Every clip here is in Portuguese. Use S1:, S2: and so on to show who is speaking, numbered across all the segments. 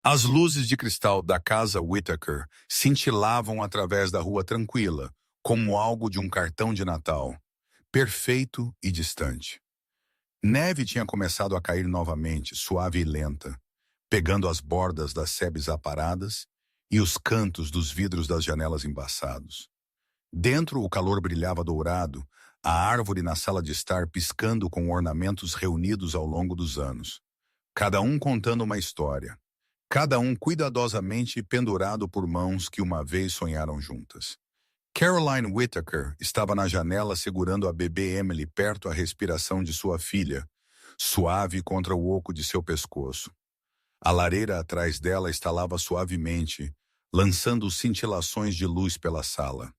S1: As luzes de cristal da casa Whittaker cintilavam através da rua tranquila, como algo de um cartão de Natal, perfeito e distante. Neve tinha começado a cair novamente, suave e lenta, pegando as bordas das sebes aparadas e os cantos dos vidros das janelas embaçados. Dentro, o calor brilhava dourado, a árvore na sala de estar piscando com ornamentos reunidos ao longo dos anos, cada um contando uma história, cada um cuidadosamente pendurado por mãos que uma vez sonharam juntas. Caroline Whittaker estava na janela segurando a bebê Emily perto à respiração de sua filha, suave contra o oco de seu pescoço. A lareira atrás dela estalava suavemente, lançando cintilações de luz pela sala.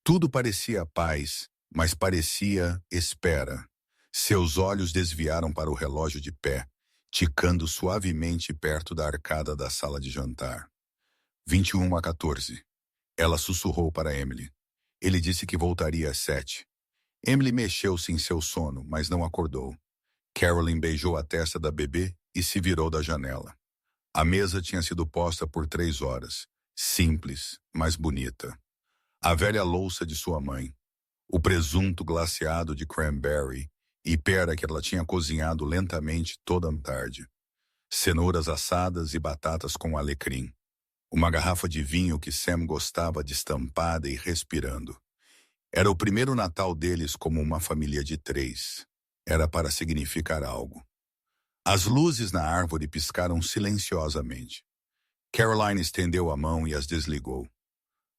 S1: Tudo parecia paz, mas parecia espera. Seus olhos desviaram para o relógio de pé, ticando suavemente perto da arcada da sala de jantar. 21:14. Ela sussurrou para Emily. Ele disse que voltaria às 7. Emily mexeu-se em seu sono, mas não acordou. Caroline beijou a testa da bebê e se virou da janela. A mesa tinha sido posta por 3 horas, simples, mas bonita. A velha louça de sua mãe, o presunto glaciado de cranberry e pera que ela tinha cozinhado lentamente toda a tarde, cenouras assadas e batatas com alecrim. Uma garrafa de vinho que Sam gostava destampada e respirando. Era o primeiro Natal deles como uma família de 3. Era para significar algo. As luzes na árvore piscaram silenciosamente. Caroline estendeu a mão e as desligou.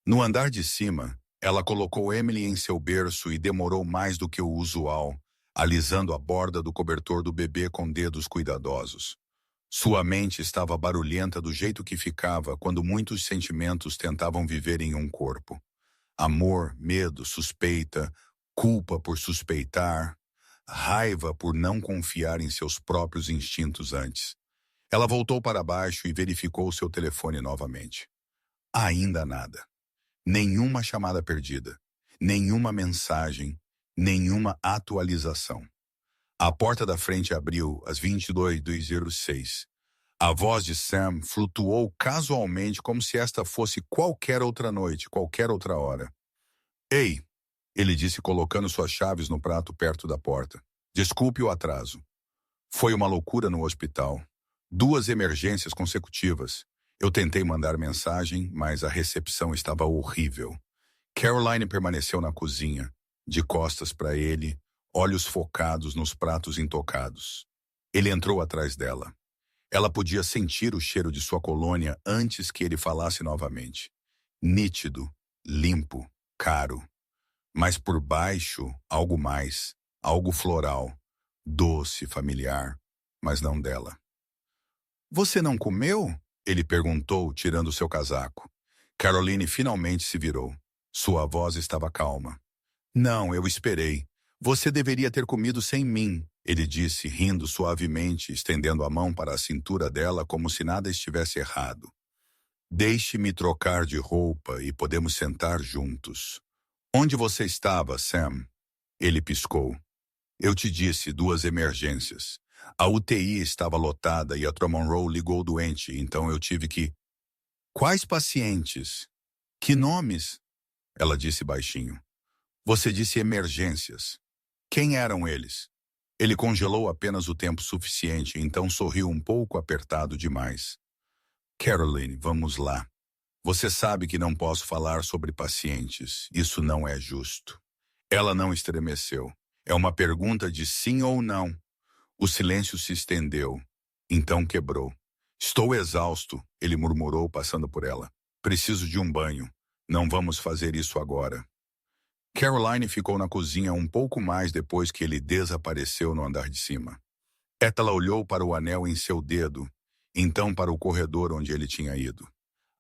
S1: No andar de cima, ela colocou Emily em seu berço e demorou mais do que o usual, alisando a borda do cobertor do bebê com dedos cuidadosos. Sua mente estava barulhenta do jeito que ficava quando muitos sentimentos tentavam viver em um corpo. Amor, medo, suspeita, culpa por suspeitar, raiva por não confiar em seus próprios instintos antes. Ela voltou para baixo e verificou seu telefone novamente. Ainda nada. Nenhuma chamada perdida, nenhuma mensagem, nenhuma atualização. A porta da frente abriu às 22:06. A voz de Sam flutuou casualmente como se esta fosse qualquer outra noite, qualquer outra hora. Ei, ele disse colocando suas chaves no prato perto da porta. Desculpe o atraso. Foi uma loucura no hospital. 2 emergências consecutivas. Eu tentei mandar mensagem, mas a recepção estava horrível. Caroline permaneceu na cozinha, de costas para ele, olhos focados nos pratos intocados. Ele entrou atrás dela. Ela podia sentir o cheiro de sua colônia antes que ele falasse novamente. Nítido, limpo, caro. Mas por baixo, algo mais, algo floral, doce, familiar, mas não dela. Você não comeu? Ele perguntou, tirando seu casaco. Caroline finalmente se virou. Sua voz estava calma. Não, eu esperei. Você deveria ter comido sem mim, ele disse, rindo suavemente, estendendo a mão para a cintura dela como se nada estivesse errado. Deixe-me trocar de roupa e podemos sentar juntos. Onde você estava, Sam? Ele piscou. Eu te disse 2 emergências. A UTI estava lotada e a Monroe ligou doente, então eu tive que... Quais pacientes? Que nomes? Ela disse baixinho. Você disse emergências. Quem eram eles? Ele congelou apenas o tempo suficiente, então sorriu um pouco apertado demais. Caroline, vamos lá. Você sabe que não posso falar sobre pacientes. Isso não é justo. Ela não estremeceu. É uma pergunta de sim ou não. O silêncio se estendeu. Então quebrou. Estou exausto, ele murmurou passando por ela. Preciso de um banho. Não vamos fazer isso agora. Caroline ficou na cozinha um pouco mais depois que ele desapareceu no andar de cima. Ela olhou para o anel em seu dedo, então para o corredor onde ele tinha ido.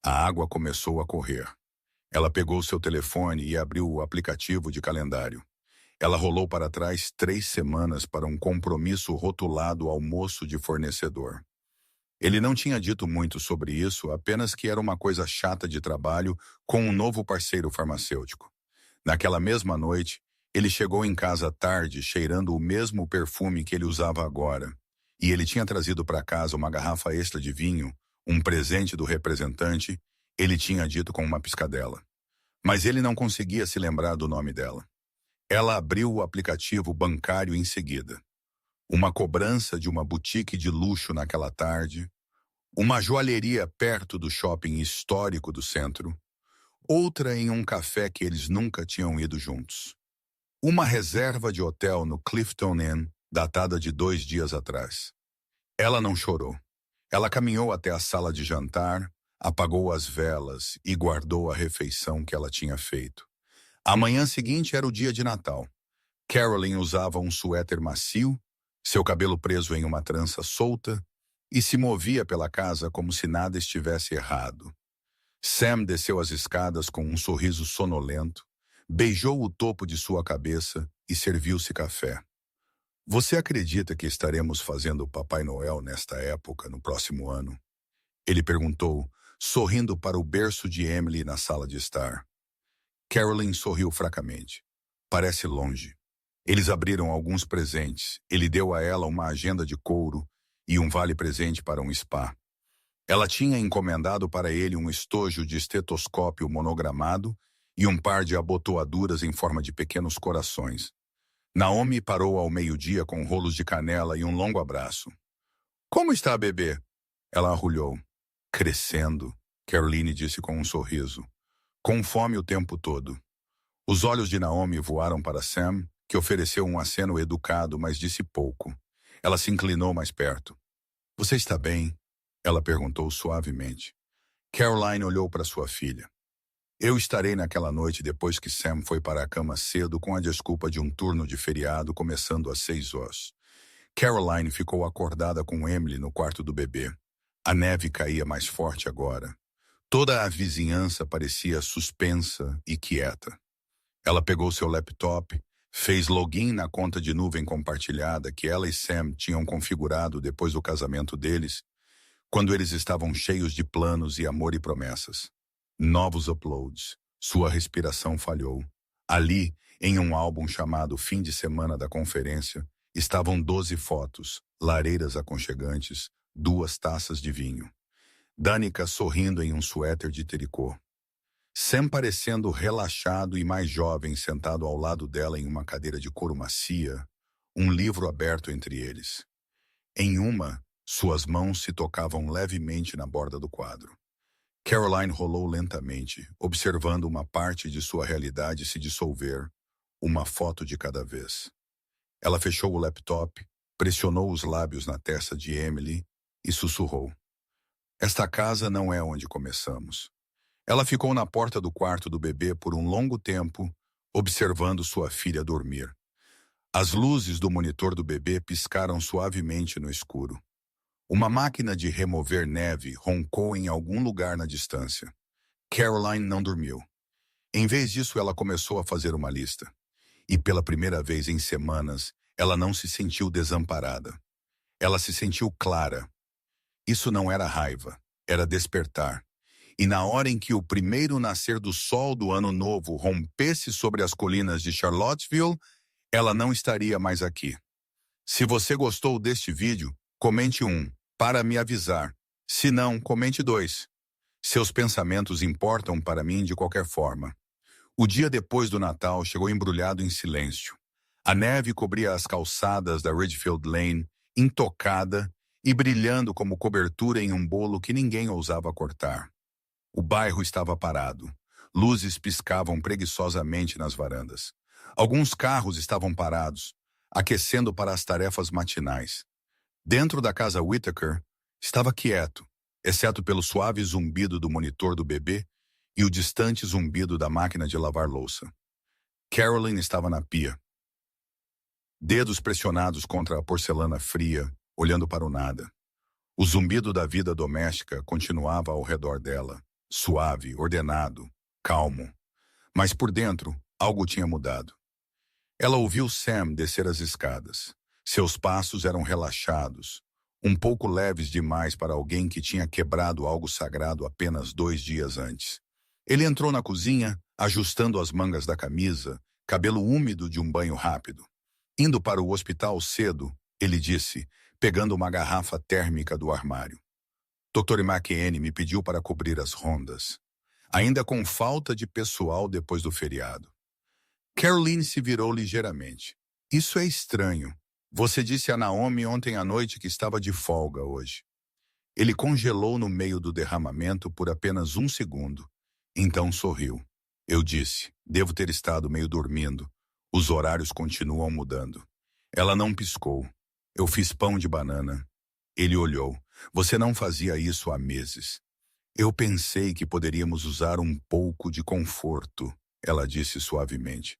S1: A água começou a correr. Ela pegou seu telefone e abriu o aplicativo de calendário. Ela rolou para trás 3 semanas para um compromisso rotulado almoço de fornecedor. Ele não tinha dito muito sobre isso, apenas que era uma coisa chata de trabalho com um novo parceiro farmacêutico. Naquela mesma noite, ele chegou em casa tarde cheirando o mesmo perfume que ele usava agora. E ele tinha trazido para casa uma garrafa extra de vinho, Um presente do representante, ele tinha dito com uma piscadela. Mas ele não conseguia se lembrar do nome dela. Ela abriu o aplicativo bancário em seguida. Uma cobrança de uma boutique de luxo naquela tarde, uma joalheria perto do shopping histórico do centro, outra em um café que eles nunca tinham ido juntos. Uma reserva de hotel no Clifton Inn, datada de 2 dias atrás. Ela não chorou. Ela caminhou até a sala de jantar, apagou as velas e guardou a refeição que ela tinha feito. A manhã seguinte era o dia de Natal. Carolyn usava um suéter macio, seu cabelo preso em uma trança solta, e se movia pela casa como se nada estivesse errado. Sam desceu as escadas com um sorriso sonolento, beijou o topo de sua cabeça e serviu-se café. Você acredita que estaremos fazendo o Papai Noel nesta época, no próximo ano? Ele perguntou, sorrindo para o berço de Emily na sala de estar. Carolyn sorriu fracamente. Parece longe. Eles abriram alguns presentes. Ele deu a ela uma agenda de couro e um vale-presente para um spa. Ela tinha encomendado para ele um estojo de estetoscópio monogramado e um par de abotoaduras em forma de pequenos corações. Naomi parou ao meio-dia com rolos de canela e um longo abraço. Como está a bebê? Ela arrulhou. Crescendo, Caroline disse com um sorriso. Com fome o tempo todo. Os olhos de Naomi voaram para Sam, que ofereceu um aceno educado, mas disse pouco. Ela se inclinou mais perto. Você está bem? Ela perguntou suavemente. Caroline olhou para sua filha. Eu estarei naquela noite depois que Sam foi para a cama cedo com a desculpa de um turno de feriado começando às 6 horas. Caroline ficou acordada com Emily no quarto do bebê. A neve caía mais forte agora. Toda a vizinhança parecia suspensa e quieta. Ela pegou seu laptop, fez login na conta de nuvem compartilhada que ela e Sam tinham configurado depois do casamento deles, quando eles estavam cheios de planos e amor e promessas. Novos uploads. Sua respiração falhou. Ali, em um álbum chamado Fim de Semana da Conferência, estavam 12 fotos, lareiras aconchegantes, 2 taças de vinho. Danica sorrindo em um suéter de tricô. Sam parecendo relaxado e mais jovem sentado ao lado dela em uma cadeira de couro macia, um livro aberto entre eles. Em uma, suas mãos se tocavam levemente na borda do quadro. Caroline rolou lentamente, observando uma parte de sua realidade se dissolver, uma foto de cada vez. Ela fechou o laptop, pressionou os lábios na testa de Emily e sussurrou. Esta casa não é onde começamos. Ela ficou na porta do quarto do bebê por um longo tempo, observando sua filha dormir. As luzes do monitor do bebê piscaram suavemente no escuro. Uma máquina de remover neve roncou em algum lugar na distância. Caroline não dormiu. Em vez disso, ela começou a fazer uma lista. E pela primeira vez em semanas, ela não se sentiu desamparada. Ela se sentiu clara. Isso não era raiva, era despertar. E na hora em que o primeiro nascer do sol do ano novo rompesse sobre as colinas de Charlottesville, ela não estaria mais aqui. Se você gostou deste vídeo, comente 1, para me avisar. Se não, comente 2. Seus pensamentos importam para mim de qualquer forma. O dia depois do Natal chegou embrulhado em silêncio. A neve cobria as calçadas da Ridgefield Lane, intocada e brilhando como cobertura em um bolo que ninguém ousava cortar. O bairro estava parado. Luzes piscavam preguiçosamente nas varandas. Alguns carros estavam parados, aquecendo para as tarefas matinais. Dentro da casa Whittaker, estava quieto, exceto pelo suave zumbido do monitor do bebê e o distante zumbido da máquina de lavar louça. Caroline estava na pia. Dedos pressionados contra a porcelana fria, olhando para o nada. O zumbido da vida doméstica continuava ao redor dela, suave, ordenado, calmo. Mas por dentro, algo tinha mudado. Ela ouviu Sam descer as escadas. Seus passos eram relaxados, um pouco leves demais para alguém que tinha quebrado algo sagrado apenas 2 dias antes. Ele entrou na cozinha, ajustando as mangas da camisa, cabelo úmido de um banho rápido. Indo para o hospital cedo, ele disse, pegando uma garrafa térmica do armário. Dr. McKinney me pediu para cobrir as rondas, ainda com falta de pessoal depois do feriado. Caroline se virou ligeiramente. Isso é estranho. Você disse a Naomi ontem à noite que estava de folga hoje. Ele congelou no meio do derramamento por apenas um segundo. Então sorriu. Eu disse, devo ter estado meio dormindo. Os horários continuam mudando. Ela não piscou. Eu fiz pão de banana. Ele olhou. Você não fazia isso há meses. Eu pensei que poderíamos usar um pouco de conforto, ela disse suavemente.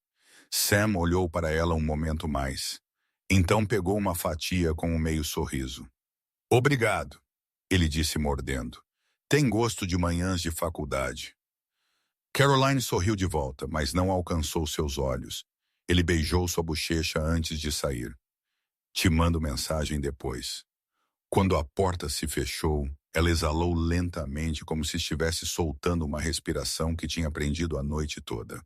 S1: Sam olhou para ela um momento mais. Então pegou uma fatia com um meio sorriso. Obrigado, ele disse mordendo. Tem gosto de manhãs de faculdade. Caroline sorriu de volta, mas não alcançou seus olhos. Ele beijou sua bochecha antes de sair. Te mando mensagem depois. Quando a porta se fechou, ela exalou lentamente como se estivesse soltando uma respiração que tinha prendido a noite toda.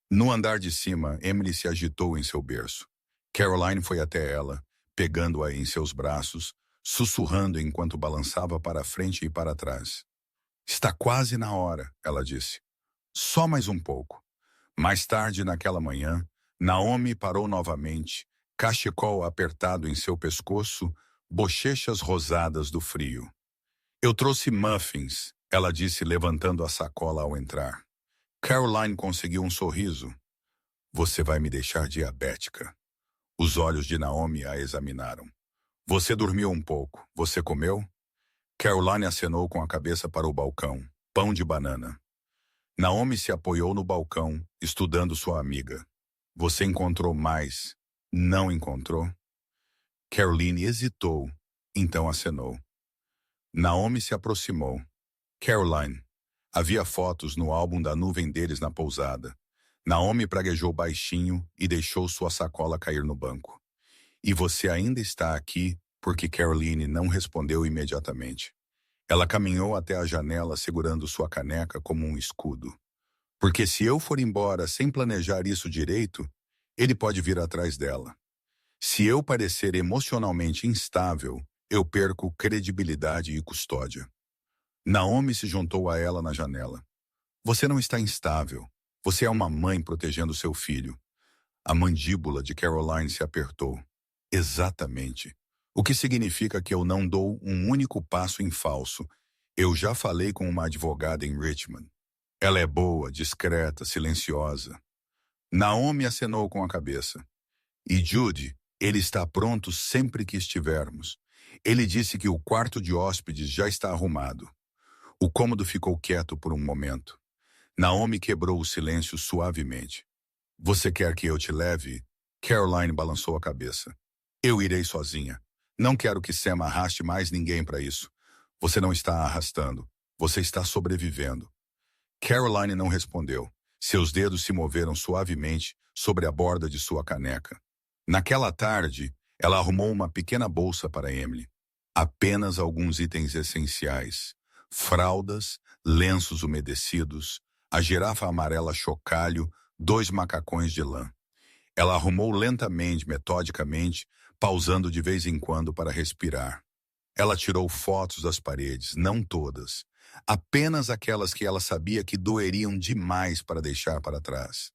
S1: No andar de cima, Emily se agitou em seu berço. Caroline foi até ela, pegando-a em seus braços, sussurrando enquanto balançava para frente e para trás. Está quase na hora, ela disse. Só mais um pouco. Mais tarde naquela manhã, Naomi parou novamente, cachecol apertado em seu pescoço, bochechas rosadas do frio. Eu trouxe muffins, ela disse levantando a sacola ao entrar. Caroline conseguiu um sorriso. Você vai me deixar diabética. Os olhos de Naomi a examinaram. Você dormiu um pouco. Você comeu? Caroline acenou com a cabeça para o balcão. Pão de banana. Naomi se apoiou no balcão, estudando sua amiga. Você encontrou mais. Não encontrou? Caroline hesitou, então acenou. Naomi se aproximou. Caroline. Havia fotos no álbum da nuvem deles na pousada. Naomi praguejou baixinho e deixou sua sacola cair no banco. E você ainda está aqui porque Caroline não respondeu imediatamente. Ela caminhou até a janela segurando sua caneca como um escudo. Porque se eu for embora sem planejar isso direito, ele pode vir atrás dela. Se eu parecer emocionalmente instável, eu perco credibilidade e custódia. Naomi se juntou a ela na janela. Você não está instável. Você é uma mãe protegendo seu filho. A mandíbula de Caroline se apertou. Exatamente. O que significa que eu não dou um único passo em falso. Eu já falei com uma advogada em Richmond. Ela é boa, discreta, silenciosa. Naomi acenou com a cabeça. E Judy, ele está pronto sempre que estivermos. Ele disse que o quarto de hóspedes já está arrumado. O cômodo ficou quieto por um momento. Naomi quebrou o silêncio suavemente. Você quer que eu te leve? Caroline balançou a cabeça. Eu irei sozinha. Não quero que Sam arraste mais ninguém para isso. Você não está arrastando. Você está sobrevivendo. Caroline não respondeu. Seus dedos se moveram suavemente sobre a borda de sua caneca. Naquela tarde, ela arrumou uma pequena bolsa para Emily. Apenas alguns itens essenciais. Fraldas, lenços umedecidos, a girafa amarela chocalho, 2 macacões de lã. Ela arrumou lentamente, metodicamente, pausando de vez em quando para respirar. Ela tirou fotos das paredes, não todas. Apenas aquelas que ela sabia que doeriam demais para deixar para trás.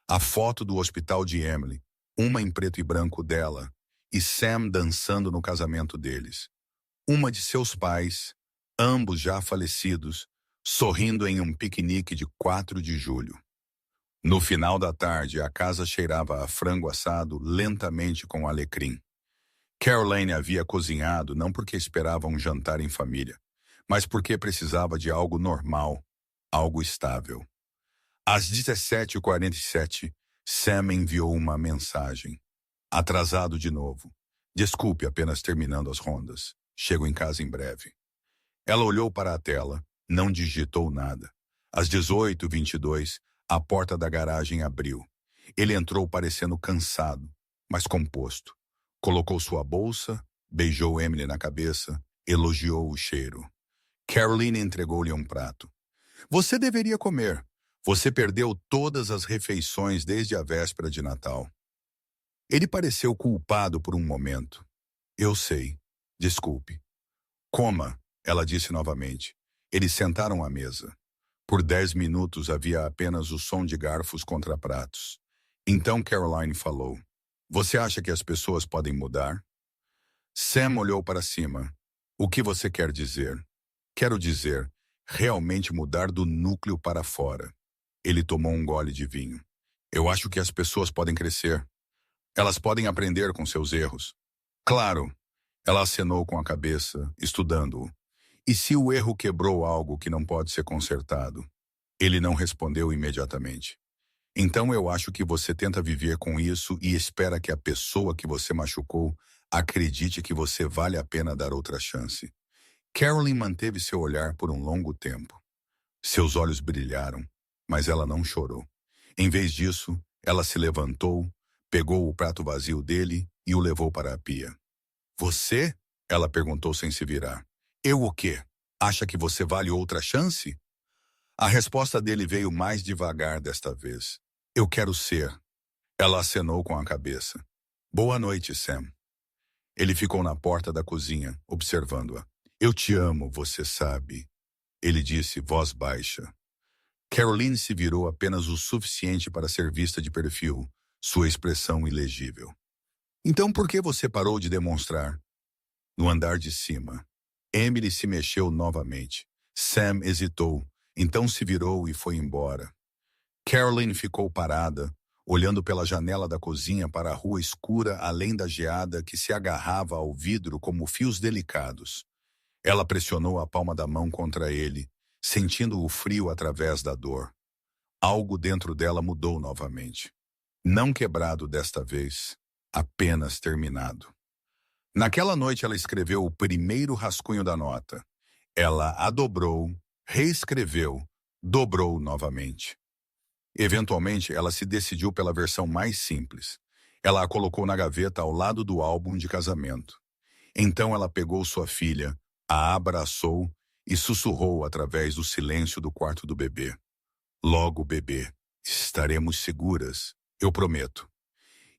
S1: A foto do hospital de Emily, uma em preto e branco dela, e Sam dançando no casamento deles. Uma de seus pais, ambos já falecidos, sorrindo em um piquenique de 4 de julho. No final da tarde, a casa cheirava a frango assado lentamente com alecrim. Caroline havia cozinhado não porque esperava um jantar em família, mas porque precisava de algo normal, algo estável. Às 17h47, Sam enviou uma mensagem. Atrasado de novo. Desculpe, apenas terminando as rondas. Chego em casa em breve. Ela olhou para a tela, não digitou nada. Às 18h22, a porta da garagem abriu. Ele entrou parecendo cansado, mas composto. Colocou sua bolsa, beijou Emily na cabeça, elogiou o cheiro. Caroline entregou-lhe um prato. Você deveria comer. Você perdeu todas as refeições desde a véspera de Natal. Ele pareceu culpado por um momento. Eu sei. Desculpe. Coma. ela disse novamente. Eles sentaram à mesa. Por 10 minutos havia apenas o som de garfos contra pratos. Então Caroline falou: Você acha que as pessoas podem mudar? Sam olhou para cima. O que você quer dizer? Quero dizer, realmente mudar do núcleo para fora. Ele tomou um gole de vinho. Eu acho que as pessoas podem crescer. Elas podem aprender com seus erros. Claro, ela acenou com a cabeça, estudando-o. E se o erro quebrou algo que não pode ser consertado? Ele não respondeu imediatamente. Então eu acho que você tenta viver com isso e espera que a pessoa que você machucou acredite que você vale a pena dar outra chance. Carolyn manteve seu olhar por um longo tempo. Seus olhos brilharam, mas ela não chorou. Em vez disso, ela se levantou, pegou o prato vazio dele e o levou para a pia. Você? Ela perguntou sem se virar. Eu o quê? Acha que você vale outra chance? A resposta dele veio mais devagar desta vez. Eu quero ser. Ela acenou com a cabeça. Boa noite, Sam. Ele ficou na porta da cozinha, observando-a. Eu te amo, você sabe. Ele disse, voz baixa. Caroline se virou apenas o suficiente para ser vista de perfil, sua expressão ilegível. Então por que você parou de demonstrar? No andar de cima. Emily se mexeu novamente. Sam hesitou, então se virou e foi embora. Caroline ficou parada, olhando pela janela da cozinha para a rua escura além da geada que se agarrava ao vidro como fios delicados. Ela pressionou a palma da mão contra ele, sentindo o frio através da dor. Algo dentro dela mudou novamente. Não quebrado desta vez, apenas terminado. Naquela noite ela escreveu o primeiro rascunho da nota. Ela a dobrou, reescreveu, dobrou novamente. Eventualmente, ela se decidiu pela versão mais simples. Ela a colocou na gaveta ao lado do álbum de casamento. Então ela pegou sua filha, a abraçou e sussurrou através do silêncio do quarto do bebê. Logo, bebê, estaremos seguras, eu prometo.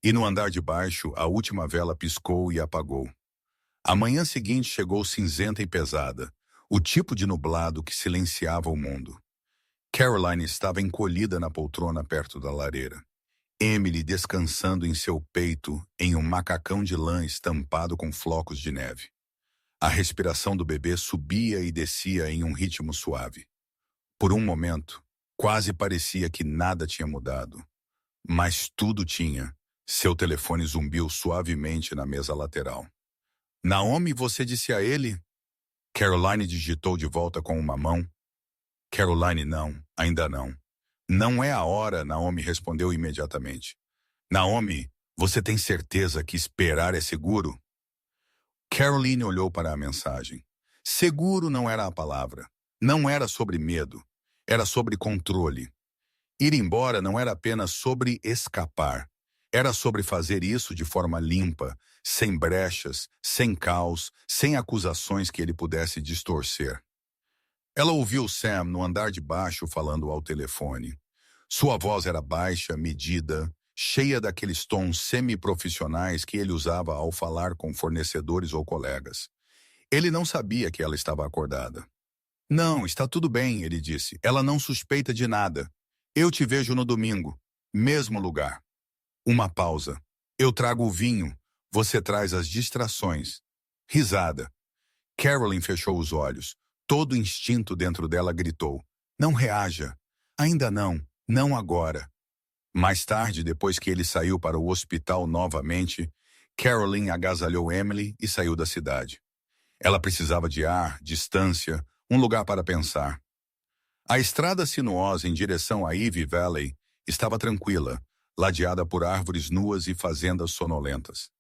S1: E no andar de baixo, a última vela piscou e apagou. A manhã seguinte chegou cinzenta e pesada, o tipo de nublado que silenciava o mundo. Caroline estava encolhida na poltrona perto da lareira. Emily descansando em seu peito em um macacão de lã estampado com flocos de neve. A respiração do bebê subia e descia em um ritmo suave. Por um momento, quase parecia que nada tinha mudado. Mas tudo tinha. Seu telefone zumbiu suavemente na mesa lateral. Naomi, você disse a ele? Caroline digitou de volta com uma mão. Caroline, não, ainda não. Não é a hora, Naomi respondeu imediatamente. Naomi, você tem certeza que esperar é seguro? Caroline olhou para a mensagem. Seguro não era a palavra. Não era sobre medo. Era sobre controle. Ir embora não era apenas sobre escapar. Era sobre fazer isso de forma limpa, sem brechas, sem caos, sem acusações que ele pudesse distorcer. Ela ouviu Sam no andar de baixo falando ao telefone. Sua voz era baixa, medida, cheia daqueles tons semi-profissionais que ele usava ao falar com fornecedores ou colegas. Ele não sabia que ela estava acordada. Não, está tudo bem, ele disse. Ela não suspeita de nada. Eu te vejo no domingo. Mesmo lugar. Uma pausa. Eu trago o vinho. Você traz as distrações. Risada. Caroline fechou os olhos. Todo instinto dentro dela gritou. Não reaja. Ainda não. Não agora. Mais tarde, depois que ele saiu para o hospital novamente, Caroline agasalhou Emily e saiu da cidade. Ela precisava de ar, distância, um lugar para pensar. A estrada sinuosa em direção a Ivy Valley estava tranquila, ladeada por árvores nuas e fazendas sonolentas.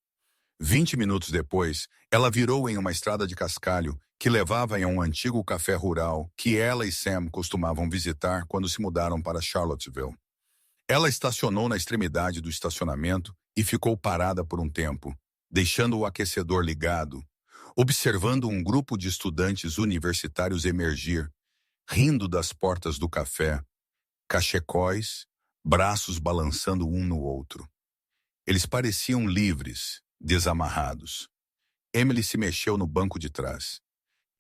S1: 20 minutos depois, ela virou em uma estrada de cascalho que levava em um antigo café rural que ela e Sam costumavam visitar quando se mudaram para Charlottesville. Ela estacionou na extremidade do estacionamento e ficou parada por um tempo, deixando o aquecedor ligado, observando um grupo de estudantes universitários emergir, rindo das portas do café, cachecóis, braços balançando um no outro. Eles pareciam livres, desamarrados. Emily se mexeu no banco de trás.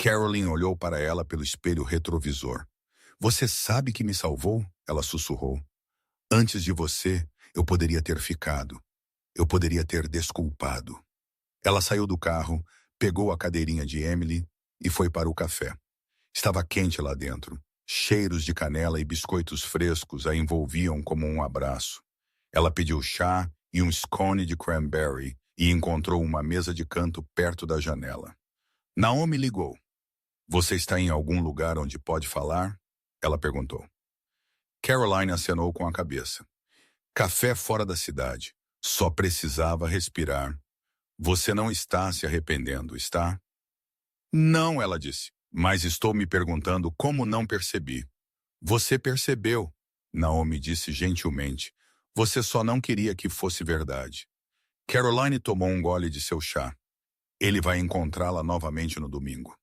S1: Caroline olhou para ela pelo espelho retrovisor. Você sabe que me salvou? Ela sussurrou. Antes de você, eu poderia ter ficado. Eu poderia ter desculpado. Ela saiu do carro, pegou a cadeirinha de Emily e foi para o café. Estava quente lá dentro. Cheiros de canela e biscoitos frescos a envolviam como um abraço. Ela pediu chá e um scone de cranberry e encontrou uma mesa de canto perto da janela. Naomi ligou. Você está em algum lugar onde pode falar? Ela perguntou. Caroline acenou com a cabeça. Café fora da cidade. Só precisava respirar. Você não está se arrependendo, está? Não, ela disse. Mas estou me perguntando como não percebi. Você percebeu, Naomi disse gentilmente. Você só não queria que fosse verdade. Caroline tomou um gole de seu chá. Ele vai encontrá-la novamente no domingo.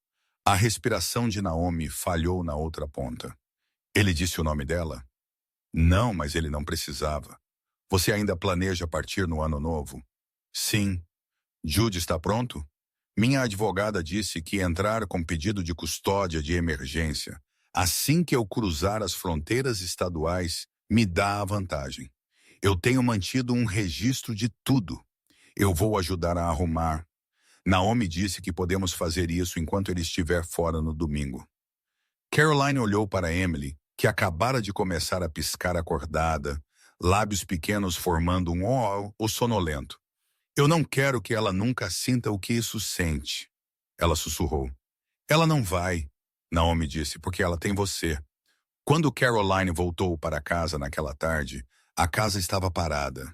S1: A respiração de Naomi falhou na outra ponta. Ele disse o nome dela? Não, mas ele não precisava. Você ainda planeja partir no ano novo? Sim. Jude está pronto? Minha advogada disse que entrar com pedido de custódia de emergência assim que eu cruzar as fronteiras estaduais me dá a vantagem. Eu tenho mantido um registro de tudo. Eu vou ajudar a arrumar. Naomi disse que podemos fazer isso enquanto ele estiver fora no domingo. Caroline olhou para Emily, que acabara de começar a piscar acordada, lábios pequenos formando um o sonolento. Eu não quero que ela nunca sinta o que isso sente. Ela sussurrou. Ela não vai, Naomi disse, porque ela tem você. Quando Caroline voltou para casa naquela tarde, a casa estava parada.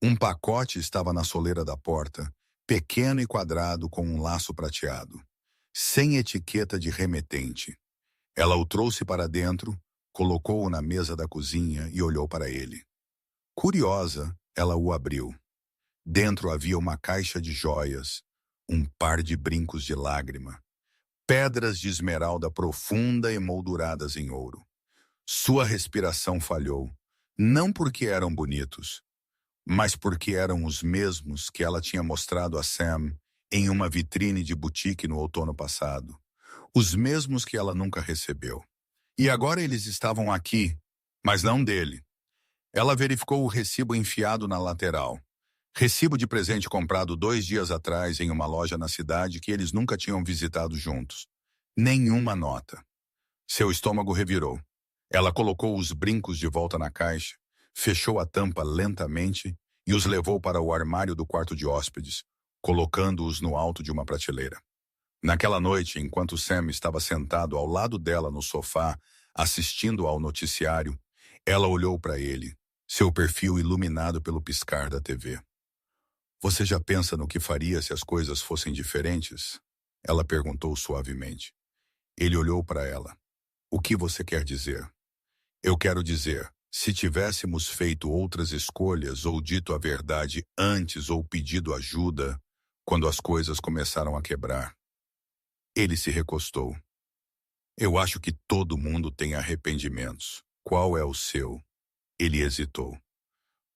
S1: Um pacote estava na soleira da porta, pequeno e quadrado com um laço prateado, sem etiqueta de remetente. Ela o trouxe para dentro, colocou-o na mesa da cozinha e olhou para ele. Curiosa, ela o abriu. Dentro havia uma caixa de joias, um par de brincos de lágrima, pedras de esmeralda profunda emolduradas em ouro. Sua respiração falhou, não porque eram bonitos, mas porque eram os mesmos que ela tinha mostrado a Sam em uma vitrine de boutique no outono passado. Os mesmos que ela nunca recebeu. E agora eles estavam aqui, mas não dele. Ela verificou o recibo enfiado na lateral. Recibo de presente comprado 2 dias atrás em uma loja na cidade que eles nunca tinham visitado juntos. Nenhuma nota. Seu estômago revirou. Ela colocou os brincos de volta na caixa, fechou a tampa lentamente e os levou para o armário do quarto de hóspedes, colocando-os no alto de uma prateleira. Naquela noite, enquanto Sam estava sentado ao lado dela no sofá, assistindo ao noticiário, ela olhou para ele, seu perfil iluminado pelo piscar da TV. Você já pensa no que faria se as coisas fossem diferentes? Ela perguntou suavemente. Ele olhou para ela. O que você quer dizer? Eu quero dizer, se tivéssemos feito outras escolhas ou dito a verdade antes ou pedido ajuda, quando as coisas começaram a quebrar. Ele se recostou. Eu acho que todo mundo tem arrependimentos. Qual é o seu? Ele hesitou.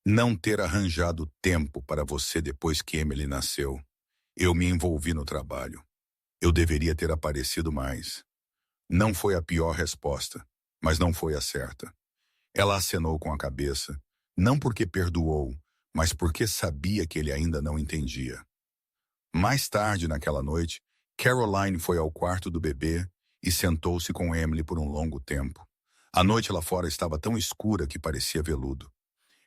S1: Não ter arranjado tempo para você depois que Emily nasceu. Eu me envolvi no trabalho. Eu deveria ter aparecido mais. Não foi a pior resposta, mas não foi a certa. Ela acenou com a cabeça, não porque perdoou, mas porque sabia que ele ainda não entendia. Mais tarde naquela noite, Caroline foi ao quarto do bebê e sentou-se com Emily por um longo tempo. A noite lá fora estava tão escura que parecia veludo.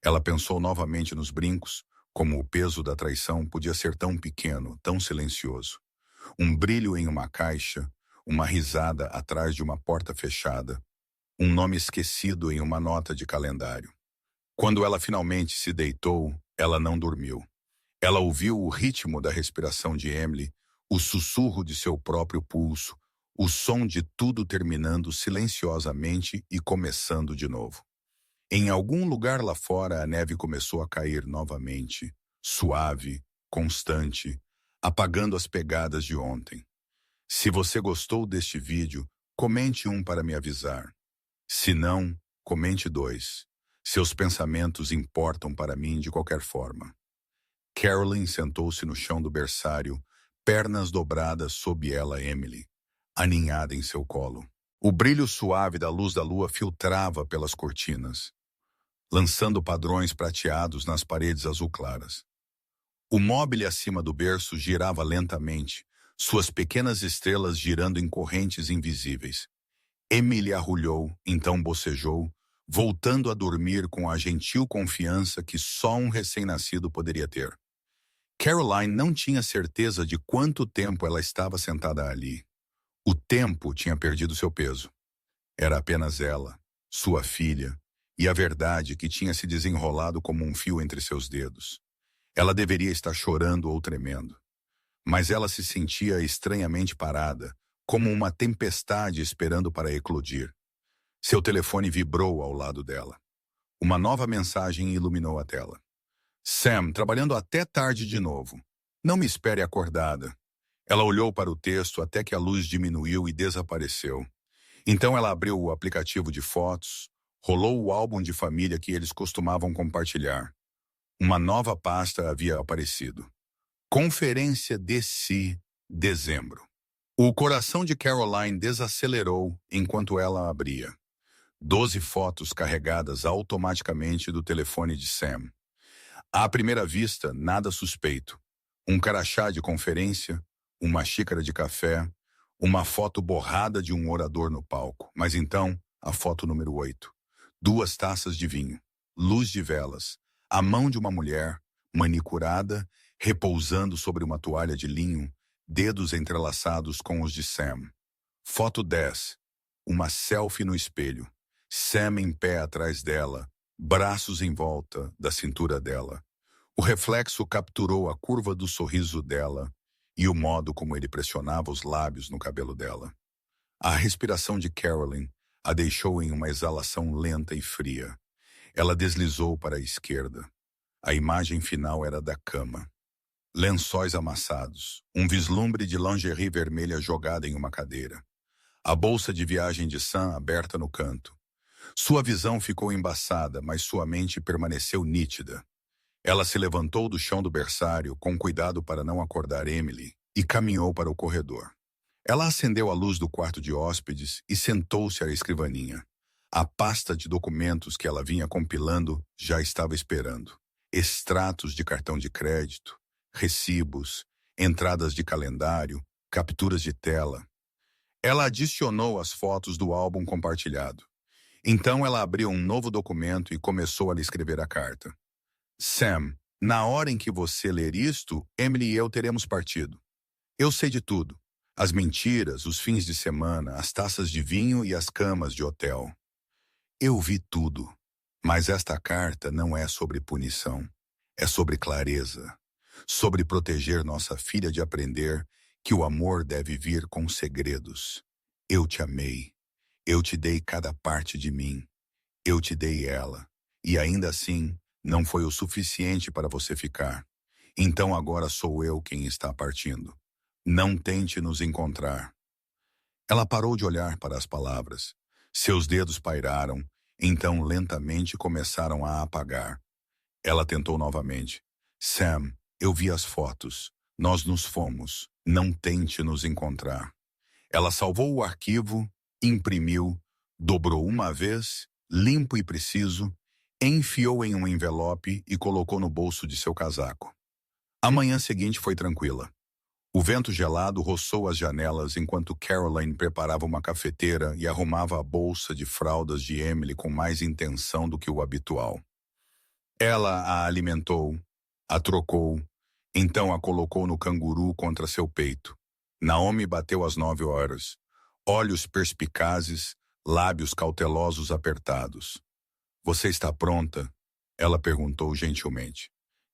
S1: Ela pensou novamente nos brincos, como o peso da traição podia ser tão pequeno, tão silencioso. Um brilho em uma caixa, uma risada atrás de uma porta fechada, um nome esquecido em uma nota de calendário. Quando ela finalmente se deitou, ela não dormiu. Ela ouviu o ritmo da respiração de Emily, o sussurro de seu próprio pulso, o som de tudo terminando silenciosamente e começando de novo. Em algum lugar lá fora, a neve começou a cair novamente, suave, constante, apagando as pegadas de ontem. Se você gostou deste vídeo, comente um para me avisar. Se não, comente 2. Seus pensamentos importam para mim de qualquer forma. Caroline sentou-se no chão do berçário, pernas dobradas sob ela Emily. aninhada em seu colo. O brilho suave da luz da lua filtrava pelas cortinas, lançando padrões prateados nas paredes azul claras. O móbile acima do berço girava lentamente, suas pequenas estrelas girando em correntes invisíveis. Emily arrulhou, então bocejou, voltando a dormir com a gentil confiança que só um recém-nascido poderia ter. Caroline não tinha certeza de quanto tempo ela estava sentada ali. O tempo tinha perdido seu peso. Era apenas ela, sua filha, e a verdade que tinha se desenrolado como um fio entre seus dedos. Ela deveria estar chorando ou tremendo, mas ela se sentia estranhamente parada, como uma tempestade esperando para eclodir. Seu telefone vibrou ao lado dela. Uma nova mensagem iluminou a tela. Sam, trabalhando até tarde de novo. Não me espere acordada. Ela olhou para o texto até que a luz diminuiu e desapareceu. Então ela abriu o aplicativo de fotos, rolou o álbum de família que eles costumavam compartilhar. Uma nova pasta havia aparecido. Conferência de dezembro. O coração de Caroline desacelerou enquanto ela abria. 12 fotos carregadas automaticamente do telefone de Sam. À primeira vista, nada suspeito. Um crachá de conferência, uma xícara de café, uma foto borrada de um orador no palco. Mas então, a foto número 8. 2 taças de vinho, luz de velas, a mão de uma mulher, manicurada, repousando sobre uma toalha de linho, dedos entrelaçados com os de Sam. Foto 10. Uma selfie no espelho. Sam em pé atrás dela, braços em volta da cintura dela. O reflexo capturou a curva do sorriso dela e o modo como ele pressionava os lábios no cabelo dela. A respiração de Caroline a deixou em uma exalação lenta e fria. Ela deslizou para a esquerda. A imagem final era da cama. Lençóis amassados, um vislumbre de lingerie vermelha jogada em uma cadeira. A bolsa de viagem de Sam aberta no canto. Sua visão ficou embaçada, mas sua mente permaneceu nítida. Ela se levantou do chão do berçário, com cuidado para não acordar Emily, e caminhou para o corredor. Ela acendeu a luz do quarto de hóspedes e sentou-se à escrivaninha. A pasta de documentos que ela vinha compilando já estava esperando. Extratos de cartão de crédito, recibos, entradas de calendário, capturas de tela. Ela adicionou as fotos do álbum compartilhado. Então ela abriu um novo documento e começou a lhe escrever a carta. Sam, na hora em que você ler isto, Emily e eu teremos partido. Eu sei de tudo. As mentiras, os fins de semana, as taças de vinho e as camas de hotel. Eu vi tudo. Mas esta carta não é sobre punição. É sobre clareza. Sobre proteger nossa filha de aprender que o amor deve vir com segredos. Eu te amei. Eu te dei cada parte de mim. Eu te dei ela. E ainda assim, não foi o suficiente para você ficar. Então agora sou eu quem está partindo. Não tente nos encontrar. Ela parou de olhar para as palavras. Seus dedos pairaram, então lentamente começaram a apagar. Ela tentou novamente. Sam, eu vi as fotos. Nós nos fomos. Não tente nos encontrar. Ela salvou o arquivo, imprimiu, dobrou uma vez, limpo e preciso, enfiou em um envelope e colocou no bolso de seu casaco. A manhã seguinte foi tranquila. O vento gelado roçou as janelas enquanto Caroline preparava uma cafeteira e arrumava a bolsa de fraldas de Emily com mais intenção do que o habitual. Ela a alimentou, a trocou, então a colocou no canguru contra seu peito. Naomi bateu às 9 horas. Olhos perspicazes, lábios cautelosos apertados. Você está pronta? Ela perguntou gentilmente.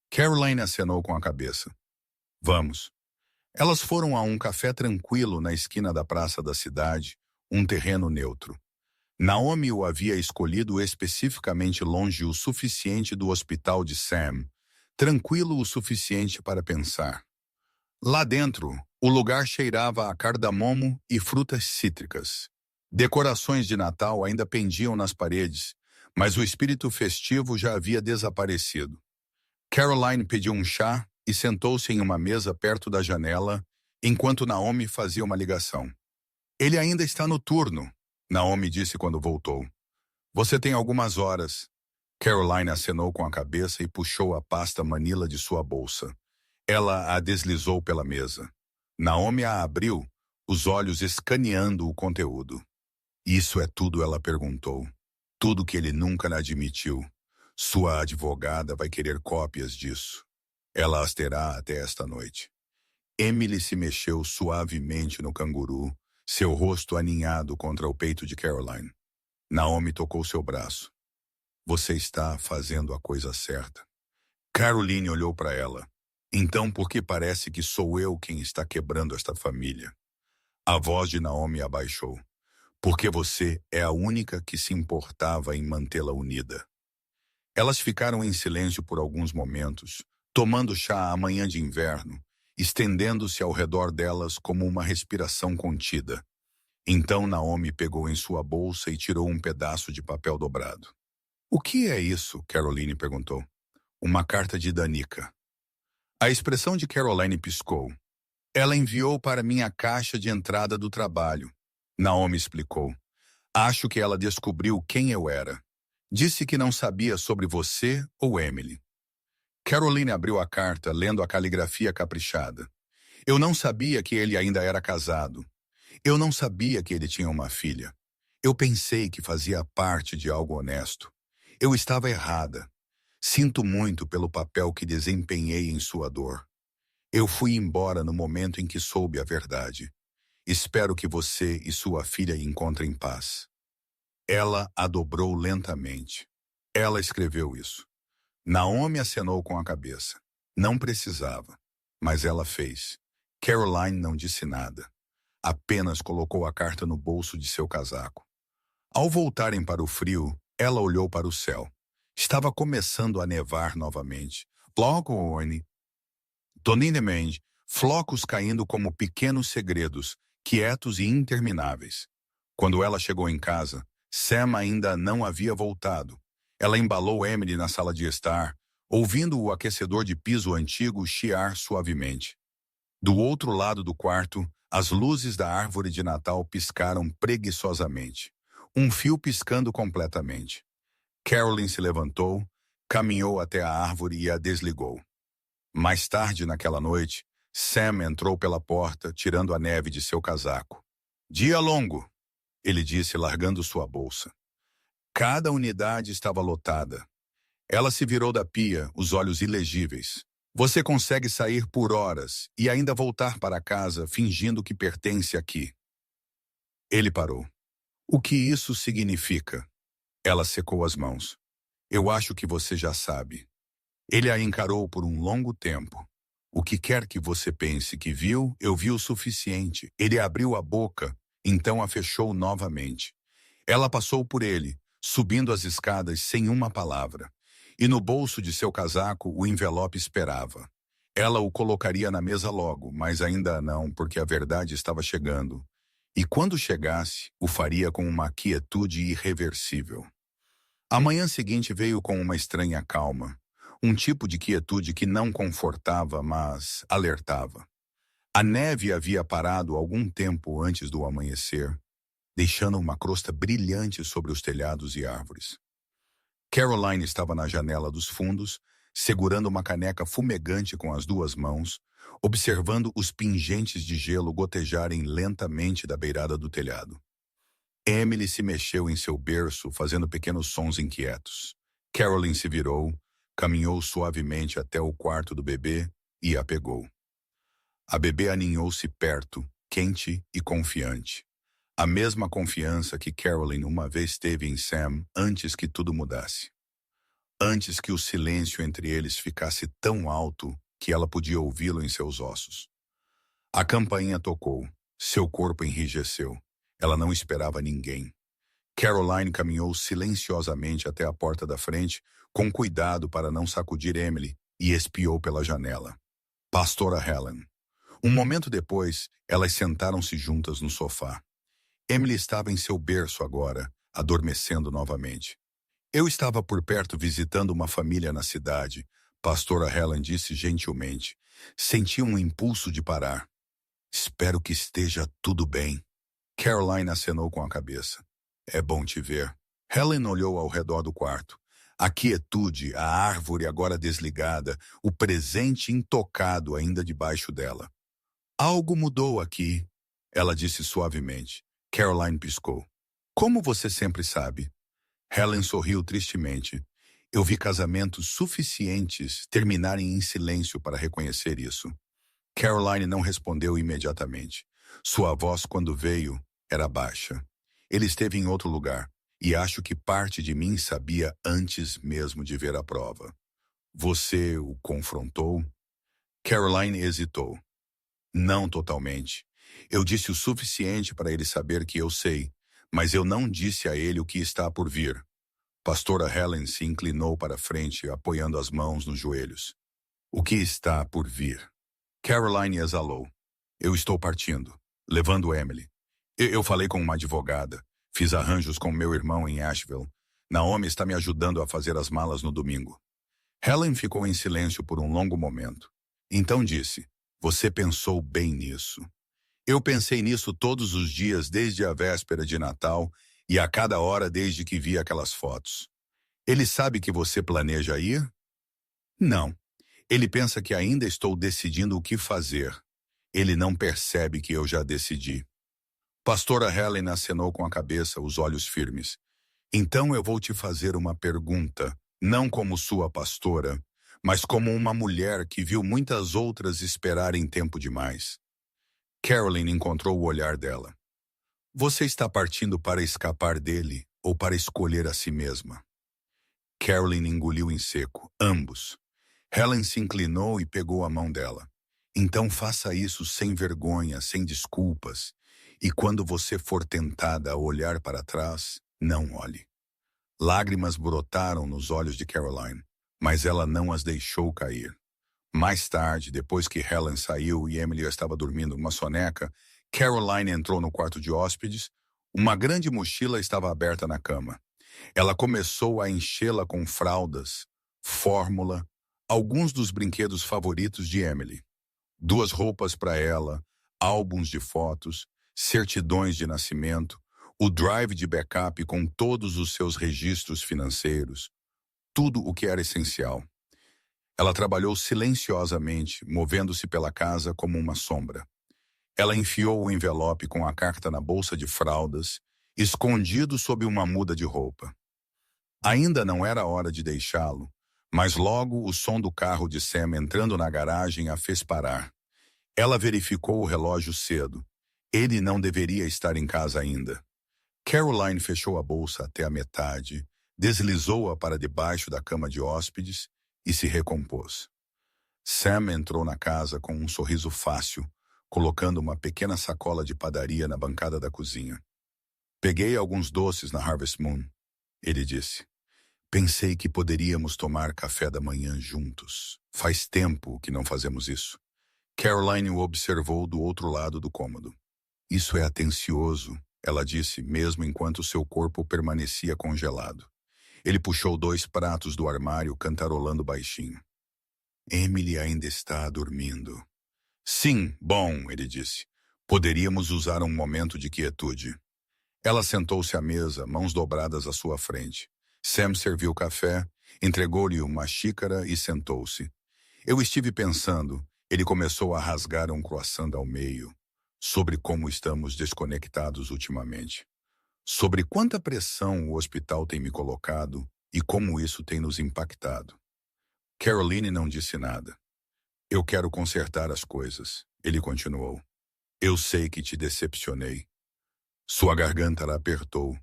S1: Caroline acenou com a cabeça. Vamos. Elas foram a um café tranquilo na esquina da praça da cidade, um terreno neutro. Naomi o havia escolhido especificamente longe o suficiente do hospital de Sam, tranquilo o suficiente para pensar. Lá dentro, o lugar cheirava a cardamomo e frutas cítricas. Decorações de Natal ainda pendiam nas paredes, mas o espírito festivo já havia desaparecido. Caroline pediu um chá e sentou-se em uma mesa perto da janela, enquanto Naomi fazia uma ligação. Ele ainda está no turno, Naomi disse quando voltou. Você tem algumas horas. Caroline acenou com a cabeça e puxou a pasta Manila de sua bolsa. Ela a deslizou pela mesa. Naomi a abriu, os olhos escaneando o conteúdo. Isso é tudo, ela perguntou. Tudo que ele nunca admitiu. Sua advogada vai querer cópias disso. Ela as terá até esta noite. Emily se mexeu suavemente no canguru, seu rosto aninhado contra o peito de Caroline. Naomi tocou seu braço. Você está fazendo a coisa certa. Caroline olhou para ela. Então por que parece que sou eu quem está quebrando esta família? A voz de Naomi abaixou. Porque você é a única que se importava em mantê-la unida. Elas ficaram em silêncio por alguns momentos, tomando chá à manhã de inverno, estendendo-se ao redor delas como uma respiração contida. Então Naomi pegou em sua bolsa e tirou um pedaço de papel dobrado. O que é isso? Caroline perguntou. Uma carta de Danica. A expressão de Caroline piscou. Ela enviou para minha caixa de entrada do trabalho. Naomi explicou. Acho que ela descobriu quem eu era. Disse que não sabia sobre você ou Emily. Caroline abriu a carta, lendo a caligrafia caprichada. Eu não sabia que ele ainda era casado. Eu não sabia que ele tinha uma filha. Eu pensei que fazia parte de algo honesto. Eu estava errada. Sinto muito pelo papel que desempenhei em sua dor. Eu fui embora no momento em que soube a verdade. Espero que você e sua filha encontrem paz. Ela a dobrou lentamente. Ela escreveu isso. Naomi acenou com a cabeça. Não precisava, mas ela fez. Caroline não disse nada. Apenas colocou a carta no bolso de seu casaco. Ao voltarem para o frio, ela olhou para o céu. Estava começando a nevar novamente. Longhorn, Toninemende, flocos caindo como pequenos segredos, quietos e intermináveis. Quando ela chegou em casa, Sam ainda não havia voltado. Ela embalou Emily na sala de estar, ouvindo o aquecedor de piso antigo chiar suavemente. Do outro lado do quarto, as luzes da árvore de Natal piscaram preguiçosamente. Um fio piscando completamente. Caroline se levantou, caminhou até a árvore e a desligou. Mais tarde naquela noite, Sam entrou pela porta, tirando a neve de seu casaco. Dia longo, ele disse, largando sua bolsa. Cada unidade estava lotada. Ela se virou da pia, os olhos ilegíveis. Você consegue sair por horas e ainda voltar para casa fingindo que pertence aqui. Ele parou. O que isso significa? Ela secou as mãos. Eu acho que você já sabe. Ele a encarou por um longo tempo. O que quer que você pense que viu, eu vi o suficiente. Ele abriu a boca, então a fechou novamente. Ela passou por ele, subindo as escadas sem uma palavra. E no bolso de seu casaco o envelope esperava. Ela o colocaria na mesa logo, mas ainda não, porque a verdade estava chegando. E quando chegasse, o faria com uma quietude irreversível. A manhã seguinte veio com uma estranha calma. Um tipo de quietude que não confortava, mas alertava. A neve havia parado algum tempo antes do amanhecer, deixando uma crosta brilhante sobre os telhados e árvores. Caroline estava na janela dos fundos, segurando uma caneca fumegante com as duas mãos, observando os pingentes de gelo gotejarem lentamente da beirada do telhado. Emily se mexeu em seu berço, fazendo pequenos sons inquietos. Caroline se virou, caminhou suavemente até o quarto do bebê e a pegou. A bebê aninhou-se perto, quente e confiante. A mesma confiança que Caroline uma vez teve em Sam antes que tudo mudasse. Antes que o silêncio entre eles ficasse tão alto que ela podia ouvi-lo em seus ossos. A campainha tocou. Seu corpo enrijeceu. Ela não esperava ninguém. Caroline caminhou silenciosamente até a porta da frente, com cuidado para não sacudir Emily, e espiou pela janela. Pastora Helen. Um momento depois, elas sentaram-se juntas no sofá. Emily estava em seu berço agora, adormecendo novamente. Eu estava por perto visitando uma família na cidade, Pastora Helen disse gentilmente. Senti um impulso de parar. Espero que esteja tudo bem. Caroline acenou com a cabeça. É bom te ver. Helen olhou ao redor do quarto. A quietude, a árvore agora desligada, o presente intocado ainda debaixo dela. Algo mudou aqui, ela disse suavemente. Caroline piscou. Como você sempre sabe? Helen sorriu tristemente. Eu vi casamentos suficientes terminarem em silêncio para reconhecer isso. Caroline não respondeu imediatamente. Sua voz, quando veio, era baixa. Ele esteve em outro lugar, e acho que parte de mim sabia antes mesmo de ver a prova. Você o confrontou? Caroline hesitou. Não totalmente. Eu disse o suficiente para ele saber que eu sei, mas eu não disse a ele o que está por vir. Pastora Helen se inclinou para frente, apoiando as mãos nos joelhos. O que está por vir? Caroline exalou. Eu estou partindo, levando Emily. Eu falei com uma advogada. Fiz arranjos com meu irmão em Asheville. Naomi está me ajudando a fazer as malas no domingo. Helen ficou em silêncio por um longo momento. Então disse, você pensou bem nisso. Eu pensei nisso todos os dias desde a véspera de Natal e a cada hora desde que vi aquelas fotos. Ele sabe que você planeja ir? Não. Ele pensa que ainda estou decidindo o que fazer. Ele não percebe que eu já decidi. Pastora Helen acenou com a cabeça, os olhos firmes. Então eu vou te fazer uma pergunta, não como sua pastora, mas como uma mulher que viu muitas outras esperarem tempo demais. Caroline encontrou o olhar dela. Você está partindo para escapar dele ou para escolher a si mesma? Caroline engoliu em seco, ambos. Helen se inclinou e pegou a mão dela. Então faça isso sem vergonha, sem desculpas. E quando você for tentada a olhar para trás, não olhe. Lágrimas brotaram nos olhos de Caroline, mas ela não as deixou cair. Mais tarde, depois que Helen saiu e Emily estava dormindo numa soneca, Caroline entrou no quarto de hóspedes. Uma grande mochila estava aberta na cama. Ela começou a enchê-la com fraldas, fórmula, alguns dos brinquedos favoritos de Emily. 2 roupas para ela, álbuns de fotos, certidões de nascimento, o drive de backup com todos os seus registros financeiros, tudo o que era essencial. Ela trabalhou silenciosamente, movendo-se pela casa como uma sombra. Ela enfiou o envelope com a carta na bolsa de fraldas, escondido sob uma muda de roupa. Ainda não era hora de deixá-lo, mas logo o som do carro de Sam entrando na garagem a fez parar. Ela verificou o relógio cedo. Ele não deveria estar em casa ainda. Caroline fechou a bolsa até a metade, deslizou-a para debaixo da cama de hóspedes e se recompôs. Sam entrou na casa com um sorriso fácil, colocando uma pequena sacola de padaria na bancada da cozinha. Peguei alguns doces na Harvest Moon, ele disse. Pensei que poderíamos tomar café da manhã juntos. Faz tempo que não fazemos isso. Caroline o observou do outro lado do cômodo. Isso é atencioso, ela disse, mesmo enquanto seu corpo permanecia congelado. Ele puxou 2 pratos do armário, cantarolando baixinho. Emily ainda está dormindo. Sim, bom, ele disse. Poderíamos usar um momento de quietude. Ela sentou-se à mesa, mãos dobradas à sua frente. Sam serviu café, entregou-lhe uma xícara e sentou-se. Eu estive pensando, ele começou a rasgar um croissant ao meio, sobre como estamos desconectados ultimamente. Sobre quanta pressão o hospital tem me colocado e como isso tem nos impactado. Caroline não disse nada. Eu quero consertar as coisas, ele continuou. Eu sei que te decepcionei. Sua garganta a apertou,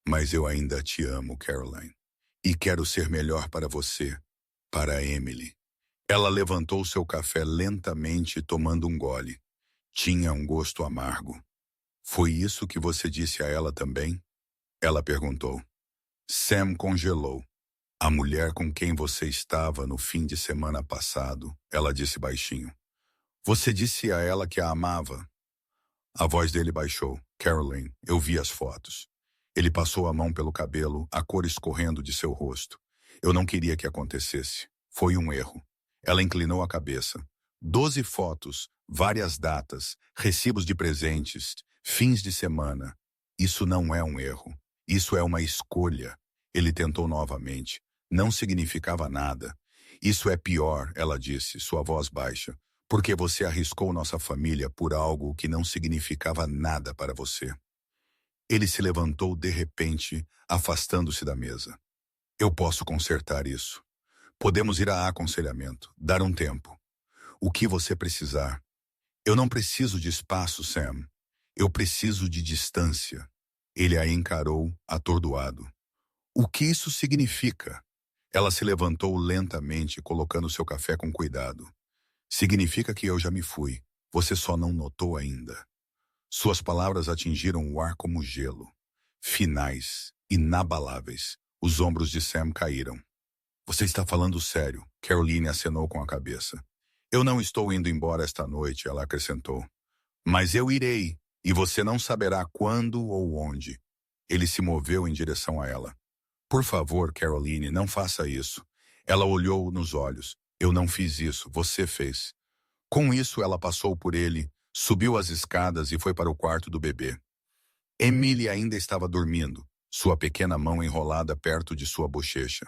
S1: mas eu ainda te amo, Caroline. E quero ser melhor para você, para Emily. Ela levantou seu café lentamente, tomando um gole. Tinha um gosto amargo. Foi isso que você disse a ela também? Ela perguntou. Sam congelou. A mulher com quem você estava no fim de semana passado, ela disse baixinho. Você disse a ela que a amava. A voz dele baixou. Caroline, eu vi as fotos. Ele passou a mão pelo cabelo, a cor escorrendo de seu rosto. Eu não queria que acontecesse. Foi um erro. Ela inclinou a cabeça. 12 fotos, várias datas, recibos de presentes, Fins de semana. Isso não é um erro. Isso é uma escolha. Ele tentou novamente. Não significava nada. Isso é pior, ela disse, sua voz baixa, porque você arriscou nossa família por algo que não significava nada para você. Ele se levantou de repente, afastando-se da mesa. Eu posso consertar isso. Podemos ir a aconselhamento, dar um tempo. O que você precisar. Eu não preciso de espaço, Sam. Eu preciso de distância. Ele a encarou, atordoado. O que isso significa? Ela se levantou lentamente, colocando seu café com cuidado. Significa que eu já me fui. Você só não notou ainda. Suas palavras atingiram o ar como gelo. Finais, inabaláveis. Os ombros de Sam caíram. Você está falando sério? Caroline acenou com a cabeça. Eu não estou indo embora esta noite, ela acrescentou. Mas eu irei, e você não saberá quando ou onde. Ele se moveu em direção a ela. Por favor, Caroline, não faça isso. Ela olhou nos olhos. Eu não fiz isso, você fez. Com isso, ela passou por ele, subiu as escadas e foi para o quarto do bebê. Emily ainda estava dormindo, sua pequena mão enrolada perto de sua bochecha.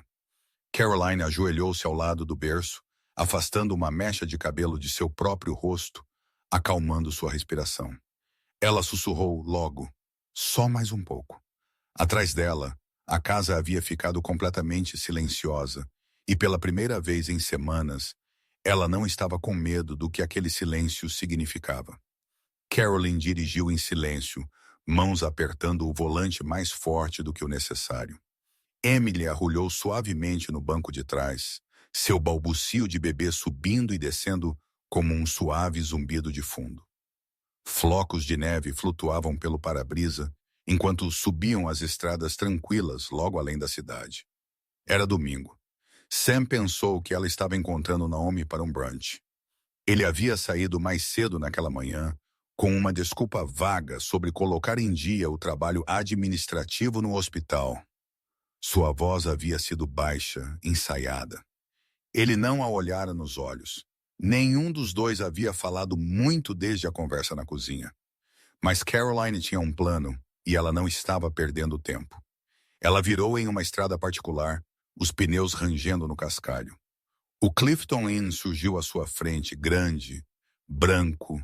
S1: Caroline ajoelhou-se ao lado do berço, afastando uma mecha de cabelo de seu próprio rosto, acalmando sua respiração. Ela sussurrou logo, só mais um pouco. Atrás dela, a casa havia ficado completamente silenciosa, e pela primeira vez em semanas, ela não estava com medo do que aquele silêncio significava. Caroline dirigiu em silêncio, mãos apertando o volante mais forte do que o necessário. Emily arrulhou suavemente no banco de trás, seu balbucio de bebê subindo e descendo como um suave zumbido de fundo. Flocos de neve flutuavam pelo para-brisa, enquanto subiam as estradas tranquilas logo além da cidade. Era domingo. Sam pensou que ela estava encontrando Naomi para um brunch. Ele havia saído mais cedo naquela manhã, com uma desculpa vaga sobre colocar em dia o trabalho administrativo no hospital. Sua voz havia sido baixa, ensaiada. Ele não a olhara nos olhos. Nenhum dos dois havia falado muito desde a conversa na cozinha. Mas Caroline tinha um plano e ela não estava perdendo tempo. Ela virou em uma estrada particular, os pneus rangendo no cascalho. O Clifton Inn surgiu à sua frente, grande, branco,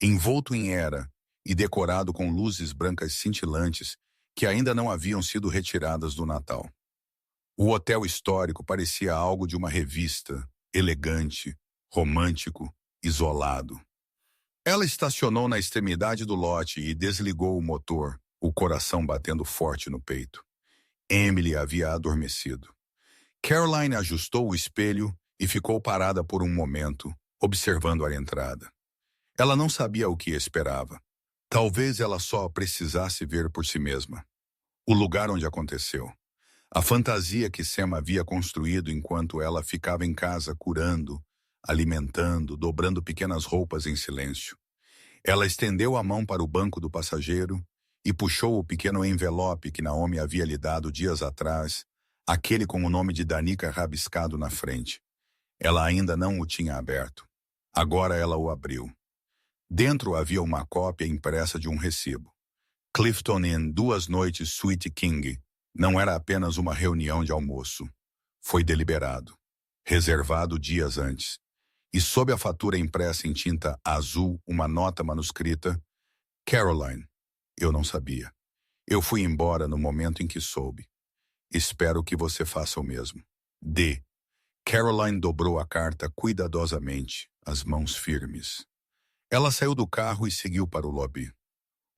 S1: envolto em era e decorado com luzes brancas cintilantes que ainda não haviam sido retiradas do Natal. O hotel histórico parecia algo de uma revista, elegante, romântico, isolado. Ela estacionou na extremidade do lote e desligou o motor, o coração batendo forte no peito. Emily havia adormecido. Caroline ajustou o espelho e ficou parada por um momento, observando a entrada. Ela não sabia o que esperava. Talvez ela só precisasse ver por si mesma. O lugar onde aconteceu. A fantasia que Sam havia construído enquanto ela ficava em casa curando, alimentando, dobrando pequenas roupas em silêncio. Ela estendeu a mão para o banco do passageiro e puxou o pequeno envelope que Naomi havia lhe dado dias atrás, aquele com o nome de Danica rabiscado na frente. Ela ainda não o tinha aberto. Agora ela o abriu. Dentro havia uma cópia impressa de um recibo. Clifton Inn, 2 noites Suite King. Não era apenas uma reunião de almoço. Foi deliberado. Reservado dias antes. E sob a fatura impressa em tinta azul, uma nota manuscrita. Caroline, eu não sabia. Eu fui embora no momento em que soube. Espero que você faça o mesmo. D. Caroline dobrou a carta cuidadosamente, as mãos firmes. Ela saiu do carro e seguiu para o lobby.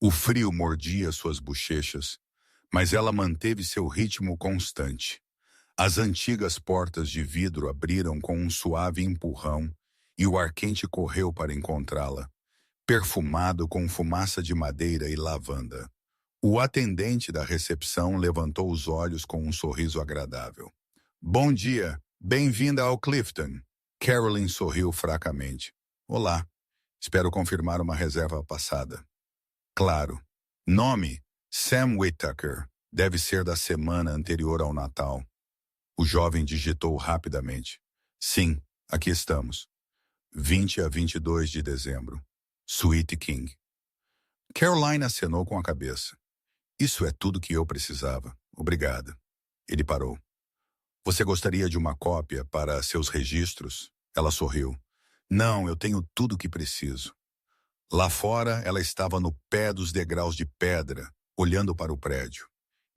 S1: O frio mordia suas bochechas, mas ela manteve seu ritmo constante. As antigas portas de vidro abriram com um suave empurrão e o ar quente correu para encontrá-la, perfumado com fumaça de madeira e lavanda. O atendente da recepção levantou os olhos com um sorriso agradável. Bom dia, bem-vinda ao Clifton. Caroline sorriu fracamente. Olá, espero confirmar uma reserva passada. Claro. Nome, Sam Whittaker. Deve ser da semana anterior ao Natal. O jovem digitou rapidamente. Sim, aqui estamos. 20 a 22 de dezembro. Suite King. Caroline acenou com a cabeça. Isso é tudo que eu precisava. Obrigada. Ele parou. Você gostaria de uma cópia para seus registros? Ela sorriu. Não, eu tenho tudo o que preciso. Lá fora, ela estava no pé dos degraus de pedra, olhando para o prédio.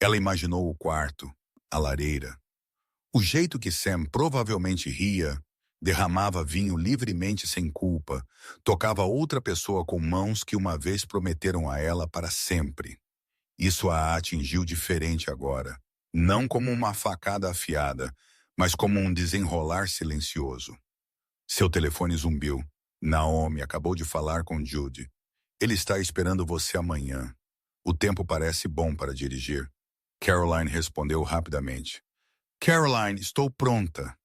S1: Ela imaginou o quarto, a lareira. O jeito que Sam provavelmente ria, derramava vinho livremente sem culpa, tocava outra pessoa com mãos que uma vez prometeram a ela para sempre. Isso a atingiu diferente agora, não como uma facada afiada, mas como um desenrolar silencioso. Seu telefone zumbiu. Naomi acabou de falar com Judy. Ele está esperando você amanhã. O tempo parece bom para dirigir. Caroline respondeu rapidamente. Caroline, estou pronta.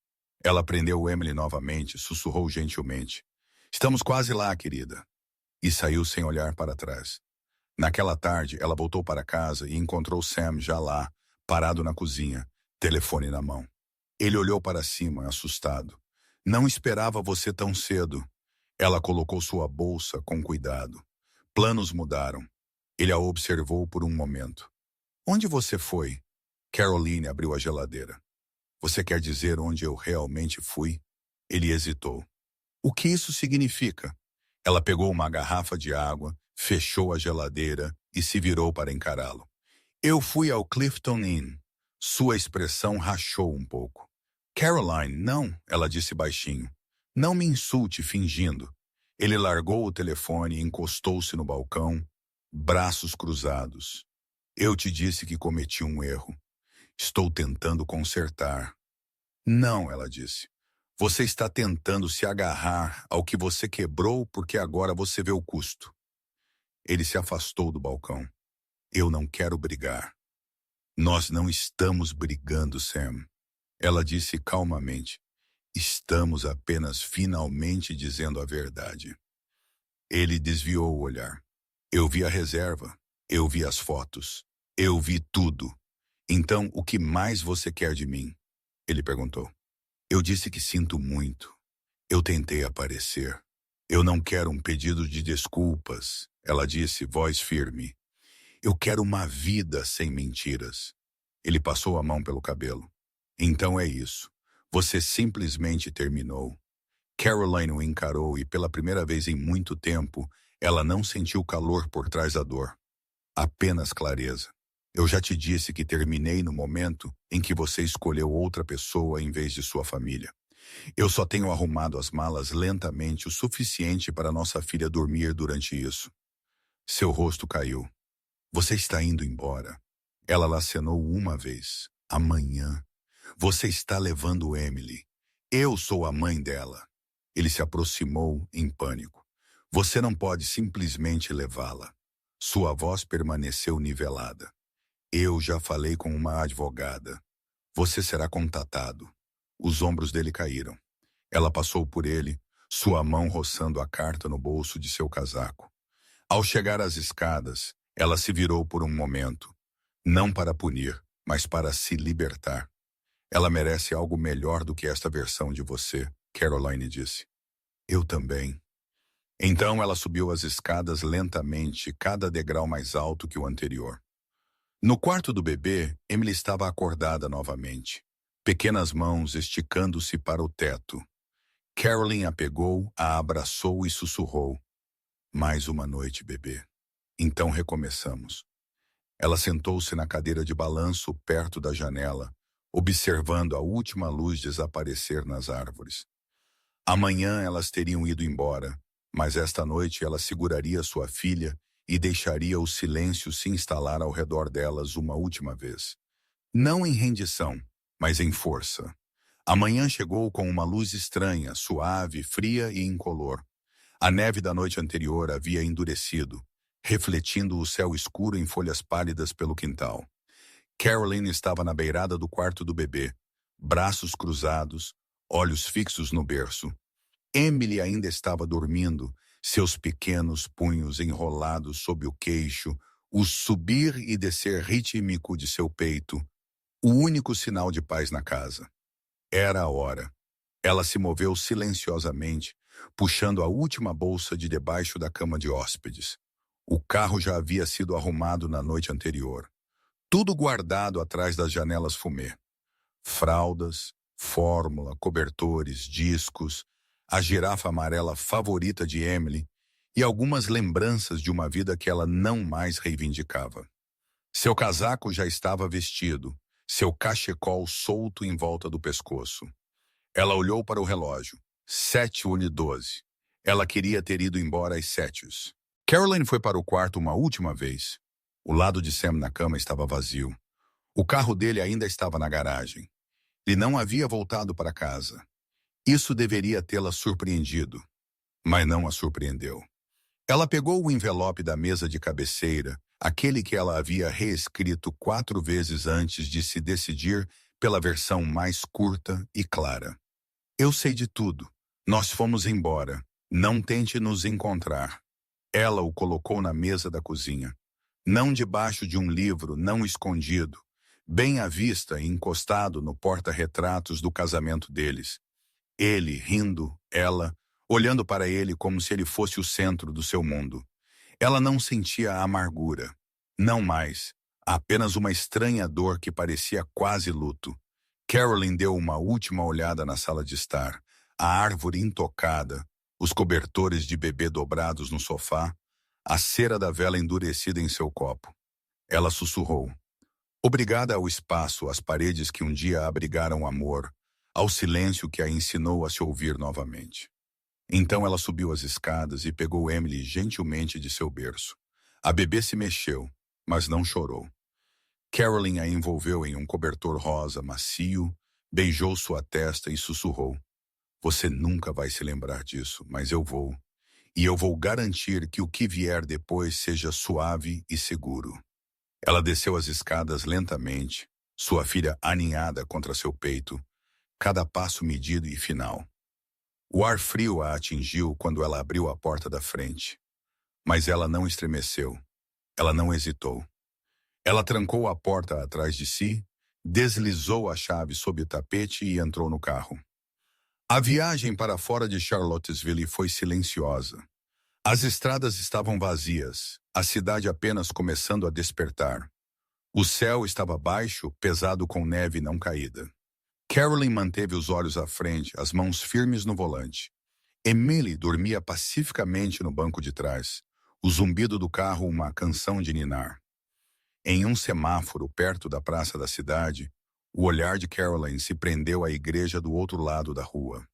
S1: Ela prendeu Emily novamente, sussurrou gentilmente. Estamos quase lá, querida. E saiu sem olhar para trás. Naquela tarde, ela voltou para casa e encontrou Sam já lá, parado na cozinha, telefone na mão. Ele olhou para cima, assustado. Não esperava você tão cedo. Ela colocou sua bolsa com cuidado. Planos mudaram. Ele a observou por um momento. Onde você foi? Caroline abriu a geladeira. Você quer dizer onde eu realmente fui? Ele hesitou. O que isso significa? Ela pegou uma garrafa de água, fechou a geladeira e se virou para encará-lo. Eu fui ao Clifton Inn. Sua expressão rachou um pouco. Caroline, não, ela disse baixinho. Não me insulte fingindo. Ele largou o telefone e encostou-se no balcão, braços cruzados. Eu te disse que cometi um erro. Estou tentando consertar. Não, ela disse. Você está tentando se agarrar ao que você quebrou porque agora você vê o custo. Ele se afastou do balcão. Eu não quero brigar. Nós não estamos brigando, Sam. Ela disse calmamente. Estamos apenas finalmente dizendo a verdade. Ele desviou o olhar. Eu vi a reserva. Eu vi as fotos. Eu vi tudo. Então, o que mais você quer de mim? Ele perguntou. Eu disse que sinto muito. Eu tentei aparecer. Eu não quero um pedido de desculpas, ela disse, voz firme. Eu quero uma vida sem mentiras. Ele passou a mão pelo cabelo. Então é isso. Você simplesmente terminou. Caroline o encarou e pela primeira vez em muito tempo, ela não sentiu calor por trás da dor. Apenas clareza. Eu já te disse que terminei no momento em que você escolheu outra pessoa em vez de sua família. Eu só tenho arrumado as malas lentamente o suficiente para nossa filha dormir durante isso. Seu rosto caiu. Você está indo embora. Ela acenou uma vez. Amanhã. Você está levando Emily. Eu sou a mãe dela. Ele se aproximou em pânico. Você não pode simplesmente levá-la. Sua voz permaneceu nivelada. Eu já falei com uma advogada. Você será contatado. Os ombros dele caíram. Ela passou por ele, sua mão roçando a carta no bolso de seu casaco. Ao chegar às escadas, ela se virou por um momento. Não para punir, mas para se libertar. Ela merece algo melhor do que esta versão de você, Caroline disse. Eu também. Então ela subiu as escadas lentamente, cada degrau mais alto que o anterior. No quarto do bebê, Emily estava acordada novamente, pequenas mãos esticando-se para o teto. Caroline a pegou, a abraçou e sussurrou. Mais uma noite, bebê. Então recomeçamos. Ela sentou-se na cadeira de balanço perto da janela, observando a última luz desaparecer nas árvores. Amanhã elas teriam ido embora, mas esta noite ela seguraria sua filha e deixaria o silêncio se instalar ao redor delas uma última vez. Não em rendição, mas em força. A manhã chegou com uma luz estranha, suave, fria e incolor. A neve da noite anterior havia endurecido, refletindo o céu escuro em folhas pálidas pelo quintal. Caroline estava na beirada do quarto do bebê, braços cruzados, olhos fixos no berço. Emily ainda estava dormindo, seus pequenos punhos enrolados sob o queixo, o subir e descer rítmico de seu peito, o único sinal de paz na casa. Era a hora. Ela se moveu silenciosamente, puxando a última bolsa de debaixo da cama de hóspedes. O carro já havia sido arrumado na noite anterior. Tudo guardado atrás das janelas fumê. Fraldas, fórmula, cobertores, discos, a girafa amarela favorita de Emily e algumas lembranças de uma vida que ela não mais reivindicava. Seu casaco já estava vestido, seu cachecol solto em volta do pescoço. Ela olhou para o relógio. 7h12. Ela queria ter ido embora às 7. Caroline foi para o quarto uma última vez. O lado de Sam na cama estava vazio. O carro dele ainda estava na garagem. Ele não havia voltado para casa. Isso deveria tê-la surpreendido, mas não a surpreendeu. Ela pegou o envelope da mesa de cabeceira, aquele que ela havia reescrito 4 vezes antes de se decidir pela versão mais curta e clara. Eu sei de tudo. Nós fomos embora. Não tente nos encontrar. Ela o colocou na mesa da cozinha. Não debaixo de um livro, não escondido. Bem à vista e encostado no porta-retratos do casamento deles. Ele, rindo, ela, olhando para ele como se ele fosse o centro do seu mundo. Ela não sentia amargura. Não mais. Apenas uma estranha dor que parecia quase luto. Caroline deu uma última olhada na sala de estar. A árvore intocada, os cobertores de bebê dobrados no sofá, a cera da vela endurecida em seu copo. Ela sussurrou. Obrigada ao espaço, às paredes que um dia abrigaram amor, ao silêncio que a ensinou a se ouvir novamente. Então ela subiu as escadas e pegou Emily gentilmente de seu berço. A bebê se mexeu, mas não chorou. Caroline a envolveu em um cobertor rosa macio, beijou sua testa e sussurrou. Você nunca vai se lembrar disso, mas eu vou. E eu vou garantir que o que vier depois seja suave e seguro. Ela desceu as escadas lentamente, sua filha aninhada contra seu peito, cada passo medido e final. O ar frio a atingiu quando ela abriu a porta da frente. Mas ela não estremeceu. Ela não hesitou. Ela trancou a porta atrás de si, deslizou a chave sob o tapete e entrou no carro. A viagem para fora de Charlottesville foi silenciosa. As estradas estavam vazias, a cidade apenas começando a despertar. O céu estava baixo, pesado com neve não caída. Caroline manteve os olhos à frente, as mãos firmes no volante. Emily dormia pacificamente no banco de trás, o zumbido do carro uma canção de ninar. Em um semáforo perto da praça da cidade, o olhar de Caroline se prendeu à igreja do outro lado da rua.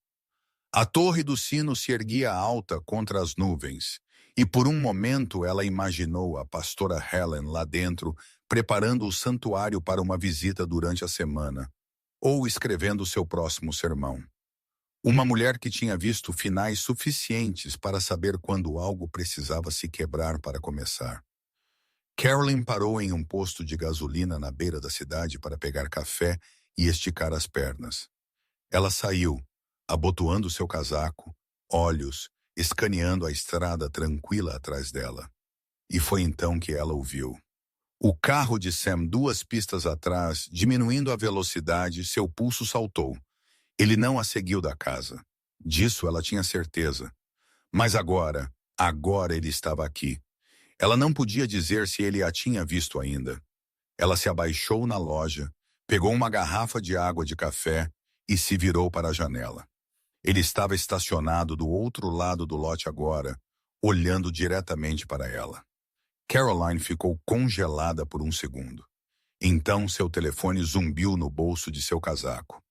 S1: A torre do sino se erguia alta contra as nuvens, e por um momento ela imaginou a pastora Helen lá dentro, preparando o santuário para uma visita durante a semana, ou escrevendo seu próximo sermão. Uma mulher que tinha visto finais suficientes para saber quando algo precisava se quebrar para começar. Caroline parou em um posto de gasolina na beira da cidade para pegar café e esticar as pernas. Ela saiu, abotoando seu casaco, olhos, escaneando a estrada tranquila atrás dela. E foi então que ela o viu. O carro de Sam 2 pistas atrás, diminuindo a velocidade, seu pulso saltou. Ele não a seguiu da casa. Disso ela tinha certeza. Mas agora ele estava aqui. Ela não podia dizer se ele a tinha visto ainda. Ela se abaixou na loja, pegou uma garrafa de água de café e se virou para a janela. Ele estava estacionado do outro lado do lote agora, olhando diretamente para ela. Caroline ficou congelada por um segundo. Então seu telefone zumbiu no bolso de seu casaco.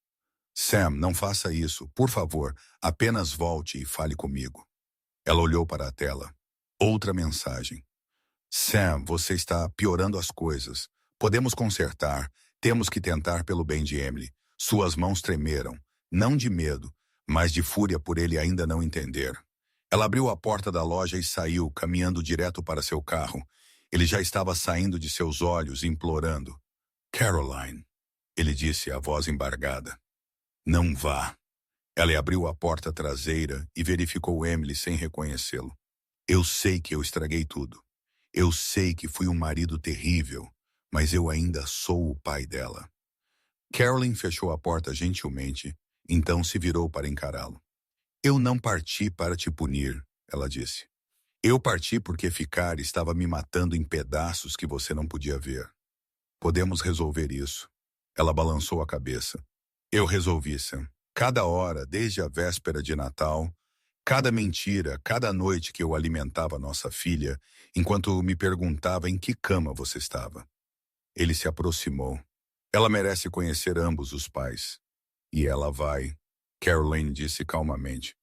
S1: Sam, não faça isso. Por favor, apenas volte e fale comigo. Ela olhou para a tela. Outra mensagem. Sam, você está piorando as coisas. Podemos consertar. Temos que tentar pelo bem de Emily. Suas mãos tremeram. Não de medo, mas de fúria por ele ainda não entender. Ela abriu a porta da loja e saiu, caminhando direto para seu carro. Ele já estava saindo de seus olhos, implorando. Caroline, ele disse, a voz embargada. Não vá. Ela abriu a porta traseira e verificou Emily sem reconhecê-lo. Eu sei que eu estraguei tudo. Eu sei que fui um marido terrível, mas eu ainda sou o pai dela. Caroline fechou a porta gentilmente, então se virou para encará-lo. Eu não parti para te punir, ela disse. Eu parti porque ficar estava me matando em pedaços que você não podia ver. Podemos resolver isso. Ela balançou a cabeça. Eu resolvi, Sam. Cada hora, desde a véspera de Natal, cada mentira, cada noite que eu alimentava nossa filha, enquanto me perguntava em que cama você estava. Ele se aproximou. Ela merece conhecer ambos os pais. E ela vai, Caroline disse calmamente.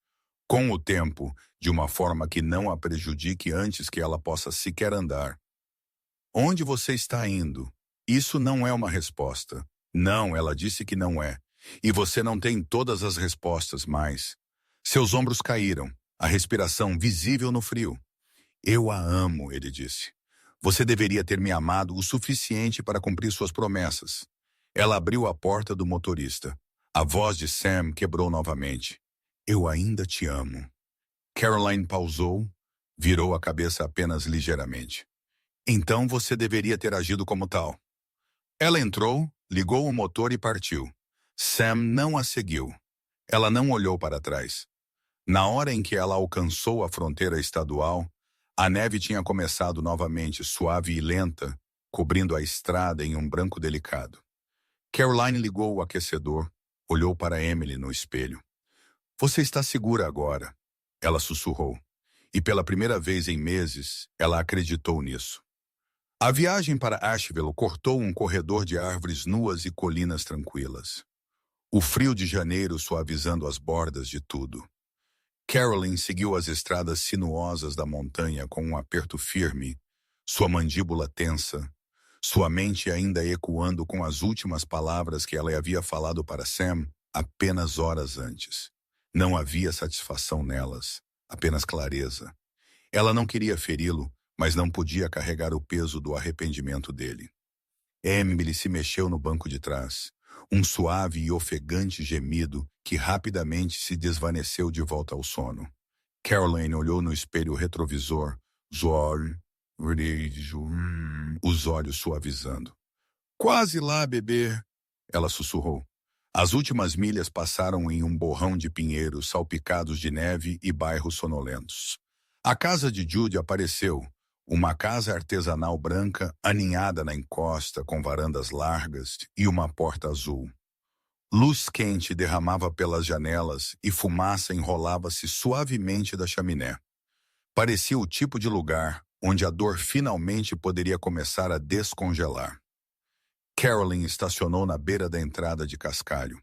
S1: Com o tempo, de uma forma que não a prejudique antes que ela possa sequer andar. Onde você está indo? Isso não é uma resposta. Não, ela disse que não é. E você não tem todas as respostas mais. Seus ombros caíram, a respiração visível no frio. Eu a amo, ele disse. Você deveria ter me amado o suficiente para cumprir suas promessas. Ela abriu a porta do motorista. A voz de Sam quebrou novamente. Eu ainda te amo. Caroline pausou, virou a cabeça apenas ligeiramente. Então você deveria ter agido como tal. Ela entrou, ligou o motor e partiu. Sam não a seguiu. Ela não olhou para trás. Na hora em que ela alcançou a fronteira estadual, a neve tinha começado novamente, suave e lenta, cobrindo a estrada em um branco delicado. Caroline ligou o aquecedor, olhou para Emily no espelho. Você está segura agora, ela sussurrou. E pela primeira vez em meses, ela acreditou nisso. A viagem para Asheville cortou um corredor de árvores nuas e colinas tranquilas. O frio de janeiro suavizando as bordas de tudo. Caroline seguiu as estradas sinuosas da montanha com um aperto firme, sua mandíbula tensa, sua mente ainda ecoando com as últimas palavras que ela havia falado para Sam apenas horas antes. Não havia satisfação nelas, apenas clareza. Ela não queria feri-lo, mas não podia carregar o peso do arrependimento dele. Emily se mexeu no banco de trás, um suave e ofegante gemido que rapidamente se desvaneceu de volta ao sono. Caroline olhou no espelho retrovisor, os olhos suavizando. Quase lá, bebê, ela sussurrou. As últimas milhas passaram em um borrão de pinheiros salpicados de neve e bairros sonolentos. A casa de Judy apareceu, uma casa artesanal branca aninhada na encosta com varandas largas e uma porta azul. Luz quente derramava pelas janelas e fumaça enrolava-se suavemente da chaminé. Parecia o tipo de lugar onde a dor finalmente poderia começar a descongelar. Caroline estacionou na beira da entrada de cascalho.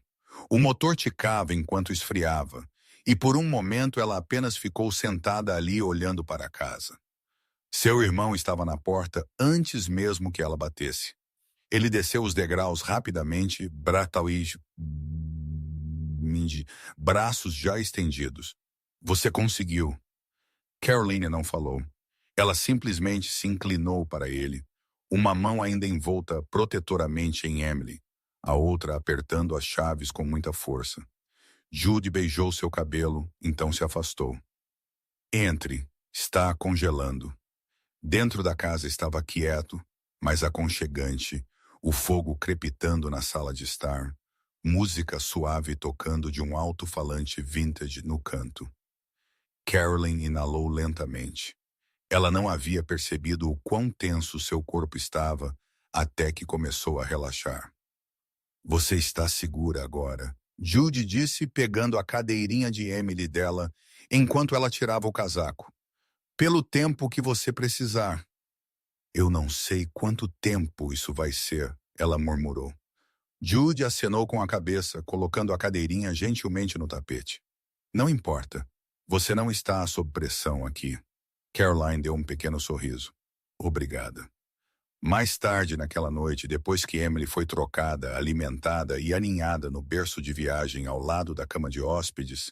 S1: O motor ticava enquanto esfriava, e por um momento ela apenas ficou sentada ali olhando para a casa. Seu irmão estava na porta antes mesmo que ela batesse. Ele desceu os degraus rapidamente, braços já estendidos. Você conseguiu. Caroline não falou. Ela simplesmente se inclinou para ele, uma mão ainda envolta protetoramente em Emily, a outra apertando as chaves com muita força. Judy beijou seu cabelo, então se afastou. Entre, está congelando. Dentro da casa estava quieto, mas aconchegante, o fogo crepitando na sala de estar, música suave tocando de um alto-falante vintage no canto. Caroline inalou lentamente. Ela não havia percebido o quão tenso seu corpo estava até que começou a relaxar. Você está segura agora, Judy disse pegando a cadeirinha de Emily dela enquanto ela tirava o casaco. Pelo tempo que você precisar. Eu não sei quanto tempo isso vai ser, ela murmurou. Judy acenou com a cabeça, colocando a cadeirinha gentilmente no tapete. Não importa. Você não está sob pressão aqui. Caroline deu um pequeno sorriso. Obrigada. Mais tarde naquela noite, depois que Emily foi trocada, alimentada e aninhada no berço de viagem ao lado da cama de hóspedes,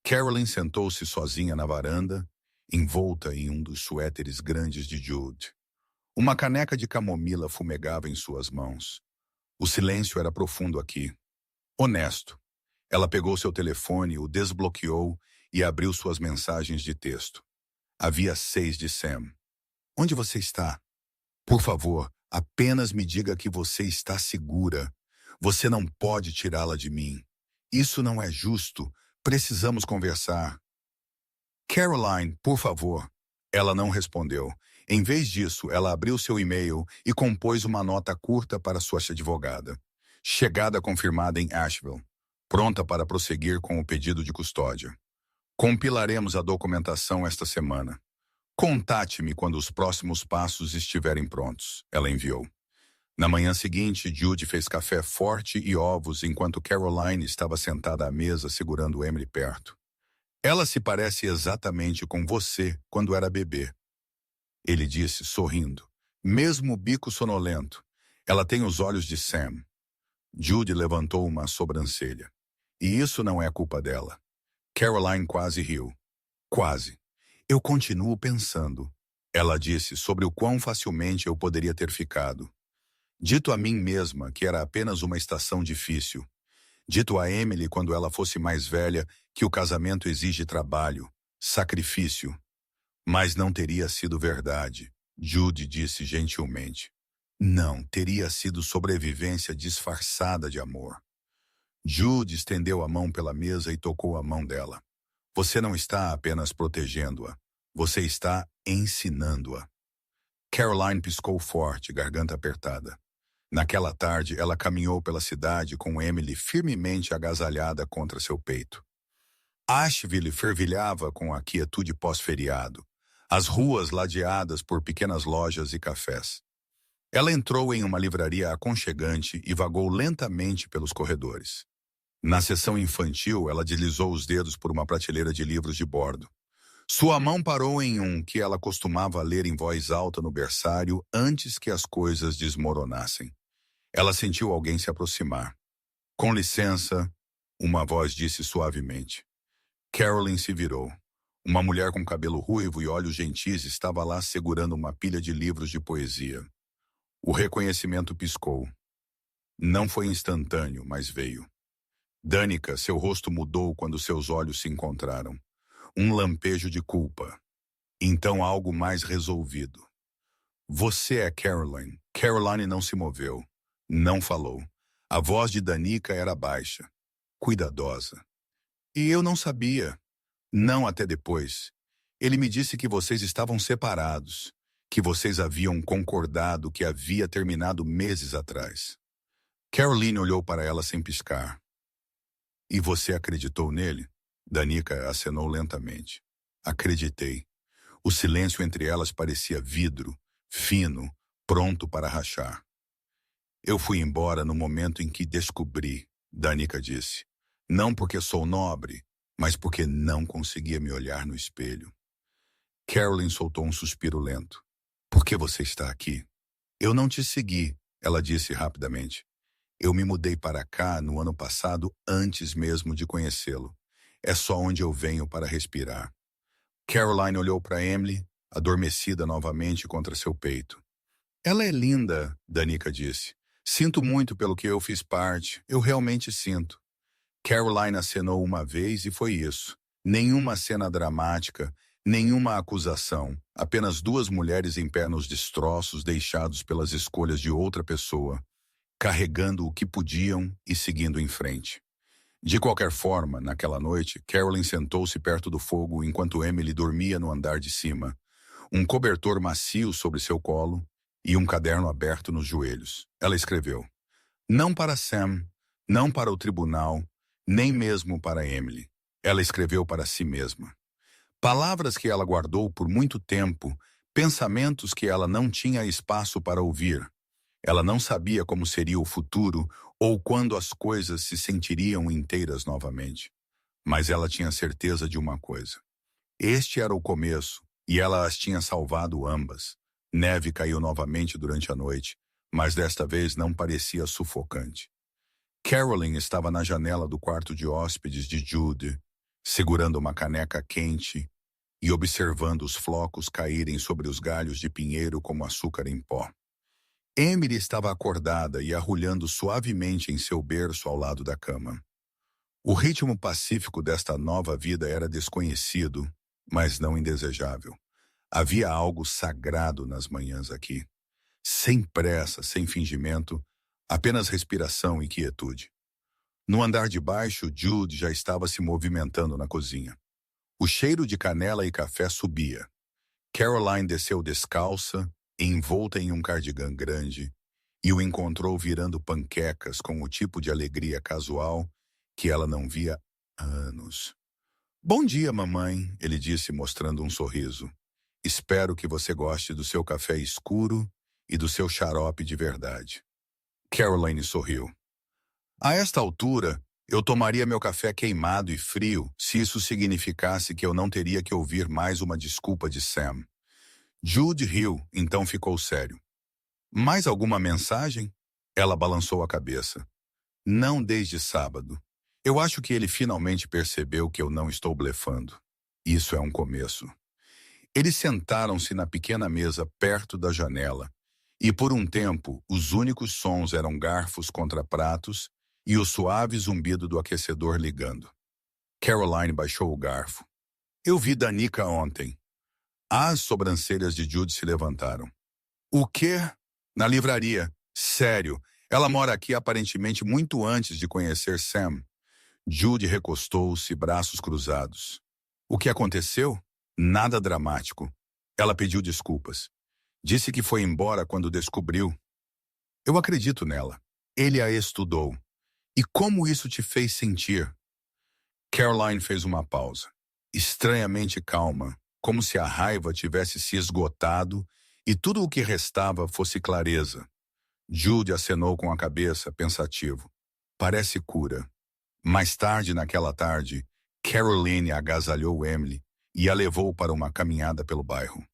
S1: Caroline sentou-se sozinha na varanda, envolta em um dos suéteres grandes de Jude. Uma caneca de camomila fumegava em suas mãos. O silêncio era profundo aqui. Honesto. Ela pegou seu telefone, o desbloqueou e abriu suas mensagens de texto. Havia 6 de Sam. Onde você está? Por favor, apenas me diga que você está segura. Você não pode tirá-la de mim. Isso não é justo. Precisamos conversar. Caroline, por favor. Ela não respondeu. Em vez disso, ela abriu seu e-mail e compôs uma nota curta para sua advogada. Chegada confirmada em Asheville. Pronta para prosseguir com o pedido de custódia. Compilaremos a documentação esta semana. Contate-me quando os próximos passos estiverem prontos, ela enviou. Na manhã seguinte, Judy fez café forte e ovos enquanto Caroline estava sentada à mesa segurando Emily perto. Ela se parece exatamente com você quando era bebê, ele disse, sorrindo. Mesmo o bico sonolento. Ela tem os olhos de Sam. Judy levantou uma sobrancelha. E isso não é culpa dela. Caroline quase riu. Quase. Eu continuo pensando, ela disse, sobre o quão facilmente eu poderia ter ficado. Dito a mim mesma que era apenas uma estação difícil. Dito a Emily quando ela fosse mais velha que o casamento exige trabalho, sacrifício. Mas não teria sido verdade, Judy disse gentilmente. Não, teria sido sobrevivência disfarçada de amor. Judy estendeu a mão pela mesa e tocou a mão dela. Você não está apenas protegendo-a, você está ensinando-a. Caroline piscou forte, garganta apertada. Naquela tarde, ela caminhou pela cidade com Emily firmemente agasalhada contra seu peito. Asheville fervilhava com a quietude pós-feriado, as ruas ladeadas por pequenas lojas e cafés. Ela entrou em uma livraria aconchegante e vagou lentamente pelos corredores. Na seção infantil, ela deslizou os dedos por uma prateleira de livros de bordo. Sua mão parou em um que ela costumava ler em voz alta no berçário antes que as coisas desmoronassem. Ela sentiu alguém se aproximar. Com licença, uma voz disse suavemente. Caroline se virou. Uma mulher com cabelo ruivo e olhos gentis estava lá segurando uma pilha de livros de poesia. O reconhecimento piscou. Não foi instantâneo, mas veio. Danica, seu rosto mudou quando seus olhos se encontraram. Um lampejo de culpa. Então algo mais resolvido. Você é Caroline. Caroline não se moveu. Não falou. A voz de Danica era baixa, cuidadosa. E eu não sabia. Não até depois. Ele me disse que vocês estavam separados, que vocês haviam concordado que havia terminado meses atrás. Caroline olhou para ela sem piscar. E você acreditou nele? Danica acenou lentamente. Acreditei. O silêncio entre elas parecia vidro, fino, pronto para rachar. Eu fui embora no momento em que descobri, Danica disse. Não porque sou nobre, mas porque não conseguia me olhar no espelho. Caroline soltou um suspiro lento. Por que você está aqui? Eu não te segui, ela disse rapidamente. Eu me mudei para cá no ano passado antes mesmo de conhecê-lo. É só onde eu venho para respirar. Caroline olhou para Emily, adormecida novamente contra seu peito. Ela é linda, Danica disse. Sinto muito pelo que eu fiz parte, eu realmente sinto. Caroline acenou uma vez e foi isso. Nenhuma cena dramática, nenhuma acusação, apenas duas mulheres em pé nos destroços deixados pelas escolhas de outra pessoa, carregando o que podiam e seguindo em frente. De qualquer forma, naquela noite, Caroline sentou-se perto do fogo enquanto Emily dormia no andar de cima, um cobertor macio sobre seu colo e um caderno aberto nos joelhos. Ela escreveu, não para Sam, não para o tribunal, nem mesmo para Emily. Ela escreveu para si mesma. Palavras que ela guardou por muito tempo, pensamentos que ela não tinha espaço para ouvir. Ela não sabia como seria o futuro ou quando as coisas se sentiriam inteiras novamente. Mas ela tinha certeza de uma coisa. Este era o começo, e ela as tinha salvado ambas. Neve caiu novamente durante a noite, mas desta vez não parecia sufocante. Caroline estava na janela do quarto de hóspedes de Judy, segurando uma caneca quente e observando os flocos caírem sobre os galhos de pinheiro como açúcar em pó. Emily estava acordada e arrulhando suavemente em seu berço ao lado da cama. O ritmo pacífico desta nova vida era desconhecido, mas não indesejável. Havia algo sagrado nas manhãs aqui. Sem pressa, sem fingimento, apenas respiração e quietude. No andar de baixo, Jude já estava se movimentando na cozinha. O cheiro de canela e café subia. Caroline desceu descalça, envolta em um cardigã grande, e o encontrou virando panquecas com o tipo de alegria casual que ela não via há anos. Bom dia, mamãe, ele disse mostrando um sorriso. Espero que você goste do seu café escuro e do seu xarope de verdade. Caroline sorriu. A esta altura, eu tomaria meu café queimado e frio se isso significasse que eu não teria que ouvir mais uma desculpa de Sam. Jude riu, então ficou sério. Mais alguma mensagem? Ela balançou a cabeça. Não desde sábado. Eu acho que ele finalmente percebeu que eu não estou blefando. Isso é um começo. Eles sentaram-se na pequena mesa perto da janela, e por um tempo os únicos sons eram garfos contra pratos e o suave zumbido do aquecedor ligando. Caroline baixou o garfo. Eu vi Danica ontem. As sobrancelhas de Jude se levantaram. O quê? Na livraria. Sério. Ela mora aqui aparentemente muito antes de conhecer Sam. Jude recostou-se, braços cruzados. O que aconteceu? Nada dramático. Ela pediu desculpas. Disse que foi embora quando descobriu. Eu acredito nela. Ele a estudou. E como isso te fez sentir? Caroline fez uma pausa. Estranhamente calma, como se a raiva tivesse se esgotado e tudo o que restava fosse clareza. Jude acenou com a cabeça, pensativo. Parece cura. Mais tarde, naquela tarde, Caroline agasalhou Emily e a levou para uma caminhada pelo bairro.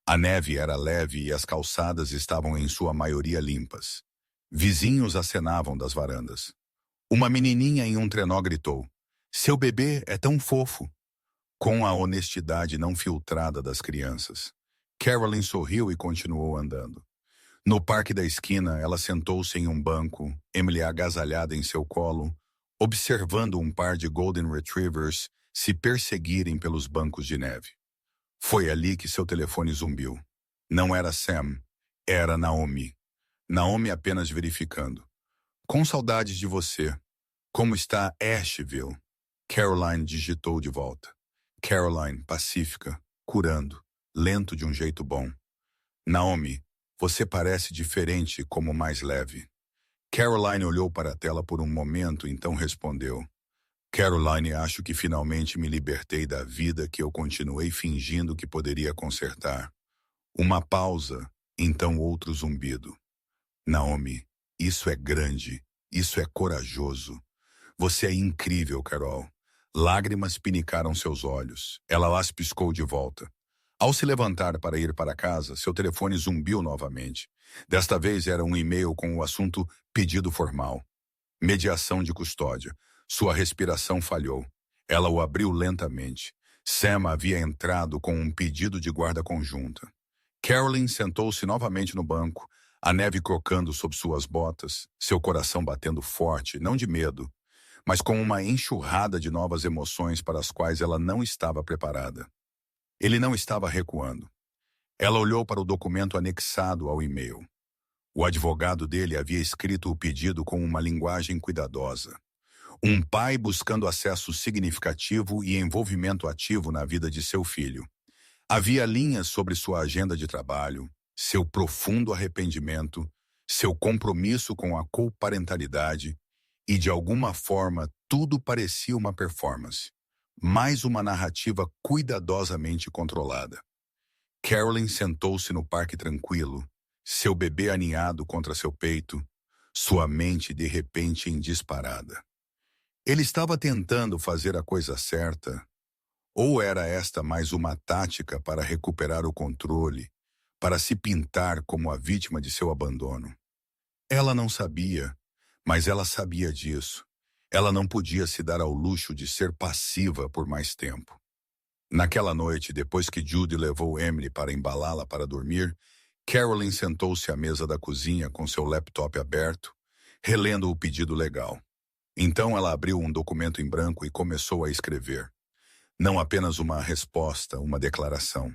S1: A neve era leve e as calçadas estavam em sua maioria limpas. Vizinhos acenavam das varandas. Uma menininha em um trenó gritou, "Seu bebê é tão fofo!" Com a honestidade não filtrada das crianças. Caroline sorriu e continuou andando. No parque da esquina, ela sentou-se em um banco, Emily agasalhada em seu colo, observando um par de Golden Retrievers se perseguirem pelos bancos de neve. Foi ali que seu telefone zumbiu. Não era Sam, era Naomi. Naomi apenas verificando. Com saudades de você. Como está Asheville? Caroline digitou de volta. Caroline, pacífica, curando, lento de um jeito bom. Naomi, você parece diferente como mais leve. Caroline olhou para a tela por um momento, então respondeu. Caroline, acho que finalmente me libertei da vida que eu continuei fingindo que poderia consertar. Uma pausa, então outro zumbido. Naomi, isso é grande, isso é corajoso. Você é incrível, Carol. Lágrimas pinicaram seus olhos. Ela as piscou de volta. Ao se levantar para ir para casa, seu telefone zumbiu novamente. Desta vez era um e-mail com o assunto pedido formal. Mediação de custódia. Sua respiração falhou. Ela o abriu lentamente. Sam havia entrado com um pedido de guarda conjunta. Caroline sentou-se novamente no banco, a neve crocando sob suas botas, seu coração batendo forte, não de medo, mas com uma enxurrada de novas emoções para as quais ela não estava preparada. Ele não estava recuando. Ela olhou para o documento anexado ao e-mail. O advogado dele havia escrito o pedido com uma linguagem cuidadosa. Um pai buscando acesso significativo e envolvimento ativo na vida de seu filho. Havia linhas sobre sua agenda de trabalho, seu profundo arrependimento, seu compromisso com a coparentalidade e, de alguma forma, tudo parecia uma performance, mais uma narrativa cuidadosamente controlada. Caroline sentou-se no parque tranquilo, seu bebê aninhado contra seu peito, sua mente de repente em disparada. Ele estava tentando fazer a coisa certa, ou era esta mais uma tática para recuperar o controle, para se pintar como a vítima de seu abandono? Ela não sabia, mas ela sabia disso. Ela não podia se dar ao luxo de ser passiva por mais tempo. Naquela noite, depois que Judy levou Emily para embalá-la para dormir, Caroline sentou-se à mesa da cozinha com seu laptop aberto, relendo o pedido legal. Então ela abriu um documento em branco e começou a escrever. Não apenas uma resposta, uma declaração.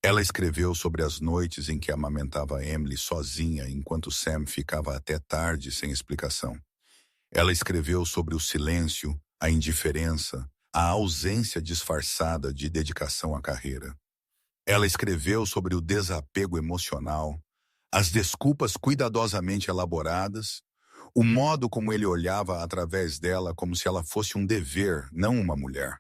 S1: Ela escreveu sobre as noites em que amamentava Emily sozinha enquanto Sam ficava até tarde sem explicação. Ela escreveu sobre o silêncio, a indiferença, a ausência disfarçada de dedicação à carreira. Ela escreveu sobre o desapego emocional, as desculpas cuidadosamente elaboradas, o modo como ele olhava através dela como se ela fosse um dever, não uma mulher.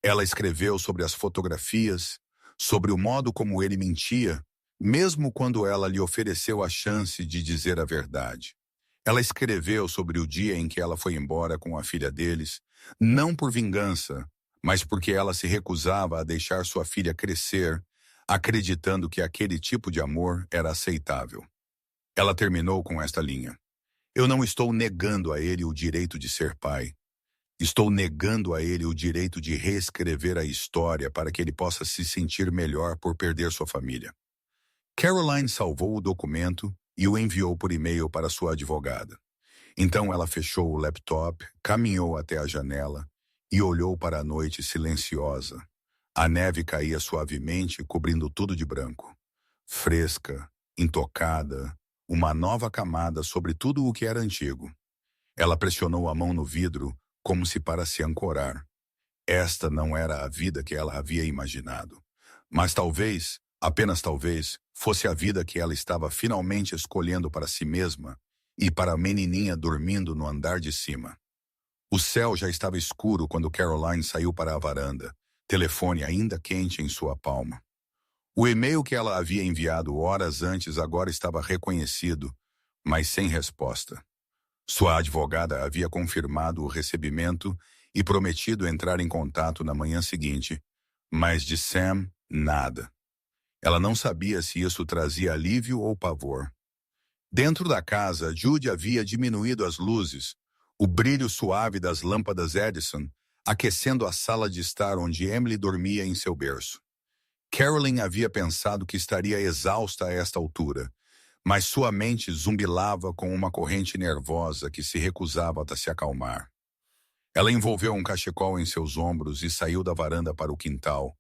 S1: Ela escreveu sobre as fotografias, sobre o modo como ele mentia, mesmo quando ela lhe ofereceu a chance de dizer a verdade. Ela escreveu sobre o dia em que ela foi embora com a filha deles, não por vingança, mas porque ela se recusava a deixar sua filha crescer, acreditando que aquele tipo de amor era aceitável. Ela terminou com esta linha: Eu não estou negando a ele o direito de ser pai. Estou negando a ele o direito de reescrever a história para que ele possa se sentir melhor por perder sua família. Caroline salvou o documento e o enviou por e-mail para sua advogada. Então ela fechou o laptop, caminhou até a janela e olhou para a noite silenciosa. A neve caía suavemente, cobrindo tudo de branco. Fresca, intocada, uma nova camada sobre tudo o que era antigo. Ela pressionou a mão no vidro, como se para se ancorar. Esta não era a vida que ela havia imaginado. Mas talvez, apenas talvez, fosse a vida que ela estava finalmente escolhendo para si mesma e para a menininha dormindo no andar de cima. O céu já estava escuro quando Caroline saiu para a varanda, telefone ainda quente em sua palma. O e-mail que ela havia enviado horas antes agora estava reconhecido, mas sem resposta. Sua advogada havia confirmado o recebimento e prometido entrar em contato na manhã seguinte, mas de Sam, nada. Ela não sabia se isso trazia alívio ou pavor. Dentro da casa, Judy havia diminuído as luzes, o brilho suave das lâmpadas Edison, aquecendo a sala de estar onde Emily dormia em seu berço. Carolyn havia pensado que estaria exausta a esta altura, mas sua mente zumbilava com uma corrente nervosa que se recusava a se acalmar. Ela envolveu um cachecol em seus ombros e saiu da varanda para o quintal,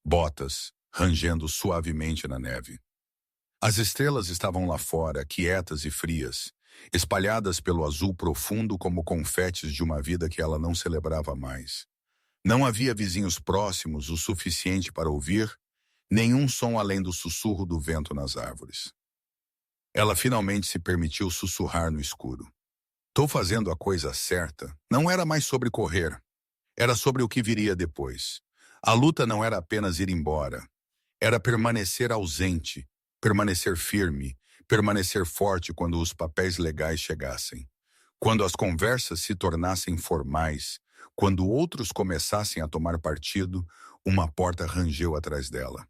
S1: botas rangendo suavemente na neve. As estrelas estavam lá fora, quietas e frias, espalhadas pelo azul profundo como confetes de uma vida que ela não celebrava mais. Não havia vizinhos próximos o suficiente para ouvir nenhum som além do sussurro do vento nas árvores. Ela finalmente se permitiu sussurrar no escuro. Tô fazendo a coisa certa. Não era mais sobre correr. Era sobre o que viria depois. A luta não era apenas ir embora. Era permanecer ausente, permanecer firme, permanecer forte quando os papéis legais chegassem. Quando as conversas se tornassem formais, quando outros começassem a tomar partido, uma porta rangeu atrás dela.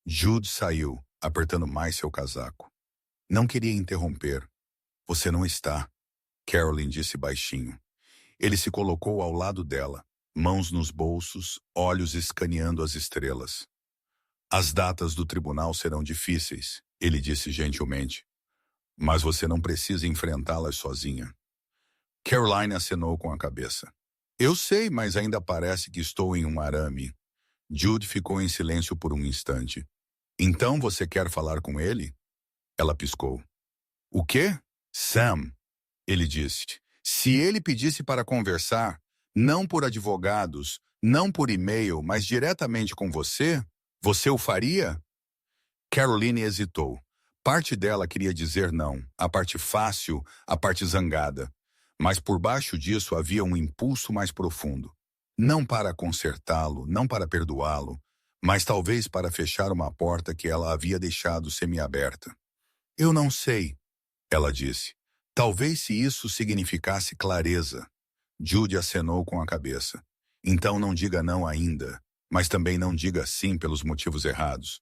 S1: Jude saiu, apertando mais seu casaco. Não queria interromper. Você não está, Caroline disse baixinho. Ele se colocou ao lado dela, mãos nos bolsos, olhos escaneando as estrelas. As datas do tribunal serão difíceis, ele disse gentilmente. Mas você não precisa enfrentá-las sozinha. Caroline acenou com a cabeça. Eu sei, mas ainda parece que estou em um arame. Jude ficou em silêncio por um instante. Então você quer falar com ele? Ela piscou. O quê? Sam, ele disse. Se ele pedisse para conversar, não por advogados, não por e-mail, mas diretamente com você, você o faria? Caroline hesitou. Parte dela queria dizer não, a parte fácil, a parte zangada. Mas por baixo disso havia um impulso mais profundo. Não para consertá-lo, não para perdoá-lo, mas talvez para fechar uma porta que ela havia deixado semiaberta. Eu não sei, ela disse. Talvez se isso significasse clareza. Jude acenou com a cabeça. Então não diga não ainda, mas também não diga sim pelos motivos errados.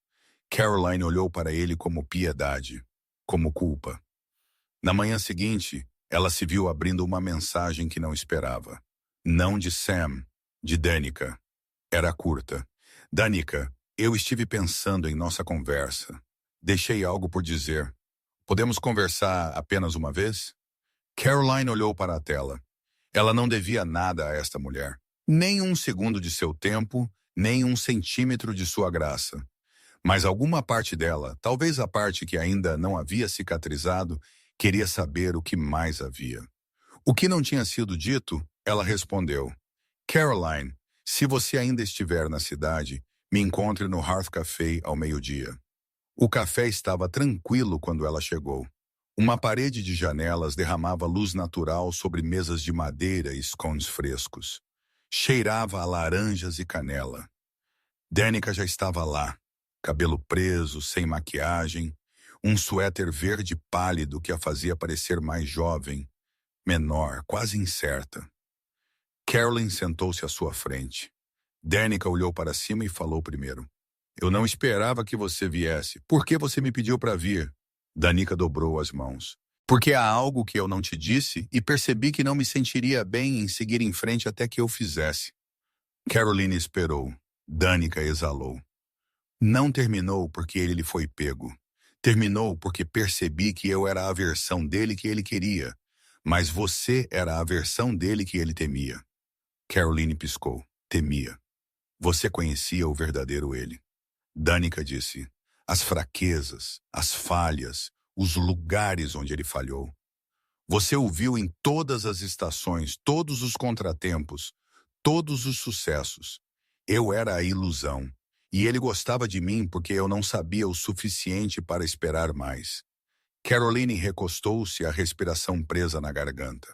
S1: Caroline olhou para ele como piedade, como culpa. Na manhã seguinte, ela se viu abrindo uma mensagem que não esperava. Não de Sam, de Danica. Era curta. Danica, eu estive pensando em nossa conversa. Deixei algo por dizer. Podemos conversar apenas uma vez? Caroline olhou para a tela. Ela não devia nada a esta mulher. Nem um segundo de seu tempo, nem um centímetro de sua graça. Mas alguma parte dela, talvez a parte que ainda não havia cicatrizado, queria saber o que mais havia. O que não tinha sido dito, ela respondeu. Caroline, se você ainda estiver na cidade, Me encontre no Hearth Café ao meio-dia. O café estava tranquilo quando ela chegou. Uma parede de janelas derramava luz natural sobre mesas de madeira e scones frescos. Cheirava a laranjas e canela. Danica já estava lá, cabelo preso, sem maquiagem, um suéter verde pálido que a fazia parecer mais jovem, menor, quase incerta. Carolyn sentou-se à sua frente. Danica olhou para cima e falou primeiro. Eu não esperava que você viesse. Por que você me pediu para vir? Danica dobrou as mãos. Porque há algo que eu não te disse e percebi que não me sentiria bem em seguir em frente até que eu fizesse. Caroline esperou. Danica exalou. Não terminou porque ele lhe foi pego. Terminou porque percebi que eu era a versão dele que ele queria, mas você era a versão dele que ele temia. Caroline piscou. Temia. Você conhecia o verdadeiro ele. Danica disse. As fraquezas, as falhas, os lugares onde ele falhou. Você o viu em todas as estações, todos os contratempos, todos os sucessos. Eu era a ilusão. E ele gostava de mim porque eu não sabia o suficiente para esperar mais. Caroline recostou-se, a respiração presa na garganta.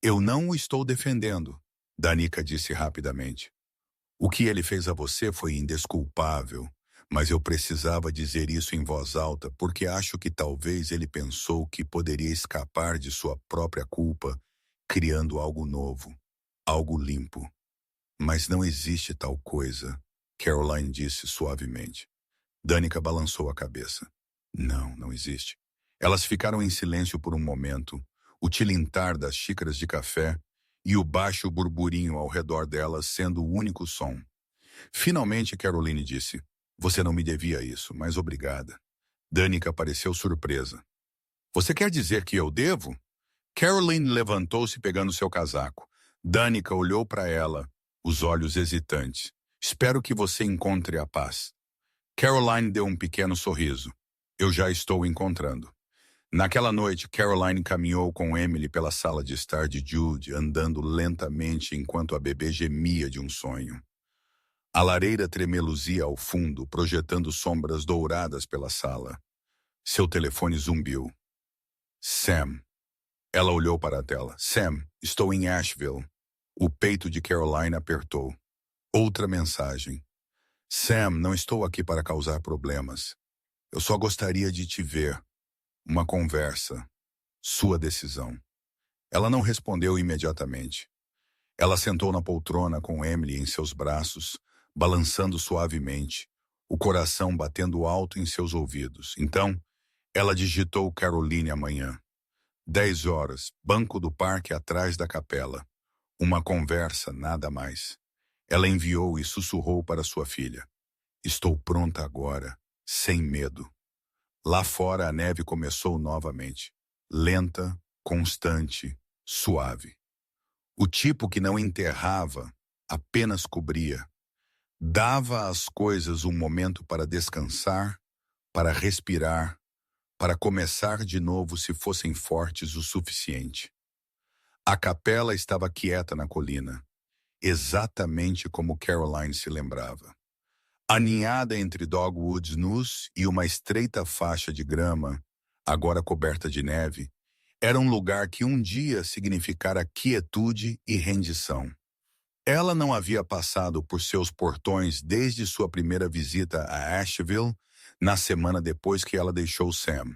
S1: Eu não o estou defendendo, Danica disse rapidamente. O que ele fez a você foi indesculpável, mas eu precisava dizer isso em voz alta porque acho que talvez ele pensou que poderia escapar de sua própria culpa, criando algo novo, algo limpo. Mas não existe tal coisa, Caroline disse suavemente. Danica balançou a cabeça. Não, não existe. Elas ficaram em silêncio por um momento, o tilintar das xícaras de café e o baixo burburinho ao redor delas sendo o único som. Finalmente, Caroline disse, você não me devia isso, mas obrigada. Danica pareceu surpresa. Você quer dizer que eu devo? Caroline levantou-se pegando seu casaco. Danica olhou para ela, os olhos hesitantes. Espero que você encontre a paz. Caroline deu um pequeno sorriso. Eu já estou encontrando. Naquela noite, Caroline caminhou com Emily pela sala de estar de Jude, andando lentamente enquanto a bebê gemia de um sonho. A lareira tremeluzia ao fundo, projetando sombras douradas pela sala. Seu telefone zumbiu. Sam. Ela olhou para a tela. Sam, estou em Asheville. O peito de Caroline apertou. Outra mensagem. Sam, não estou aqui para causar problemas. Eu só gostaria de te ver. Uma conversa. Sua decisão. Ela não respondeu imediatamente. Ela sentou na poltrona com Emily em seus braços, balançando suavemente, o coração batendo alto em seus ouvidos. Então, ela digitou Caroline amanhã. 10 horas, banco do parque atrás da capela. Uma conversa, nada mais. Ela enviou e sussurrou para sua filha. Estou pronta agora, sem medo. Lá fora a neve começou novamente. Lenta, constante, suave. O tipo que não enterrava, apenas cobria. Dava às coisas um momento para descansar, para respirar, para começar de novo se fossem fortes o suficiente. A capela estava quieta na colina, exatamente como Caroline se lembrava. Aninhada entre dogwoods nus e uma estreita faixa de grama, agora coberta de neve, era um lugar que um dia significara quietude e rendição. Ela não havia passado por seus portões desde sua primeira visita a Asheville, na semana depois que ela deixou Sam.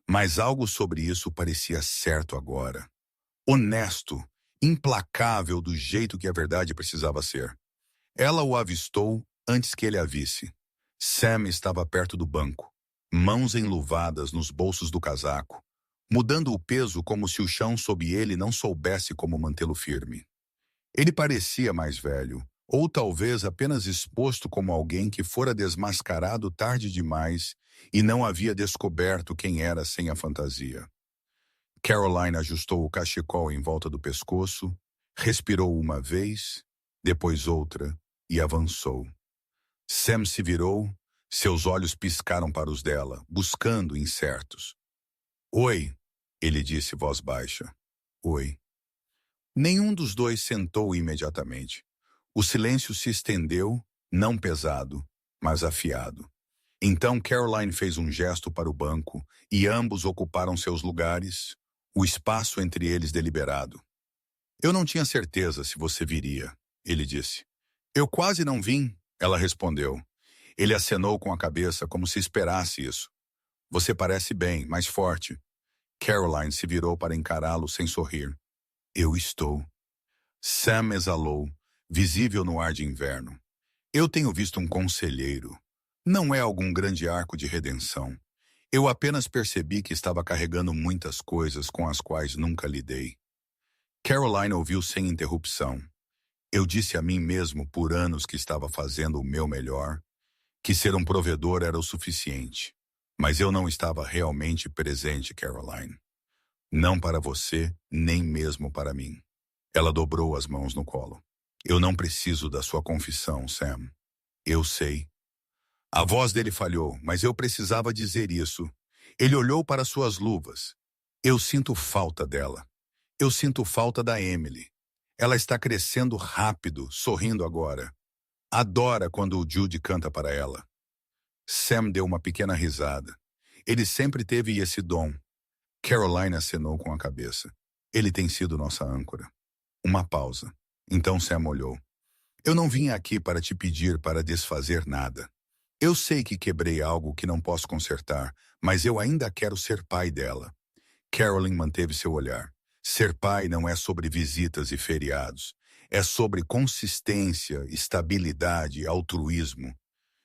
S1: Mas algo sobre isso parecia certo agora. Honesto, implacável do jeito que a verdade precisava ser. Ela o avistou antes que ele a visse. Sam estava perto do banco, mãos enluvadas nos bolsos do casaco, mudando o peso como se o chão sob ele não soubesse como mantê-lo firme. Ele parecia mais velho, ou talvez apenas exposto como alguém que fora desmascarado tarde demais e não havia descoberto quem era sem a fantasia. Caroline ajustou o cachecol em volta do pescoço, respirou uma vez, depois outra, e avançou. Sam se virou, seus olhos piscaram para os dela, buscando incertos. Oi, ele disse voz baixa. Oi. Nenhum dos dois sentou imediatamente. O silêncio se estendeu não pesado, mas afiado. Então Caroline fez um gesto para o banco e ambos ocuparam seus lugares, o espaço entre eles deliberado. Eu não tinha certeza se você viria, ele disse. Eu quase não vim, ela respondeu. Ele acenou com a cabeça como se esperasse isso. Você parece bem, mais forte. Caroline se virou para encará-lo sem sorrir. Eu estou. Sam exalou, visível no ar de inverno. Eu tenho visto um conselheiro. Não é algum grande arco de redenção. Eu apenas percebi que estava carregando muitas coisas com as quais nunca lidei. Caroline ouviu sem interrupção. Eu disse a mim mesmo por anos que estava fazendo o meu melhor, que ser um provedor era o suficiente. Mas eu não estava realmente presente, Caroline. Não para você, nem mesmo para mim. Ela dobrou as mãos no colo. Eu não preciso da sua confissão, Sam. Eu sei. A voz dele falhou, mas eu precisava dizer isso. Ele olhou para suas luvas. Eu sinto falta dela. Eu sinto falta da Emily. Ela está crescendo rápido, sorrindo agora. Adora quando o Jude canta para ela. Sam deu uma pequena risada. Ele sempre teve esse dom. Caroline acenou com a cabeça. Ele tem sido nossa âncora. Uma pausa. Então Sam olhou. Eu não vim aqui para te pedir para desfazer nada. Eu sei que quebrei algo que não posso consertar, mas eu ainda quero ser pai dela. Caroline manteve seu olhar. Ser pai não é sobre visitas e feriados. É sobre consistência, estabilidade e altruísmo.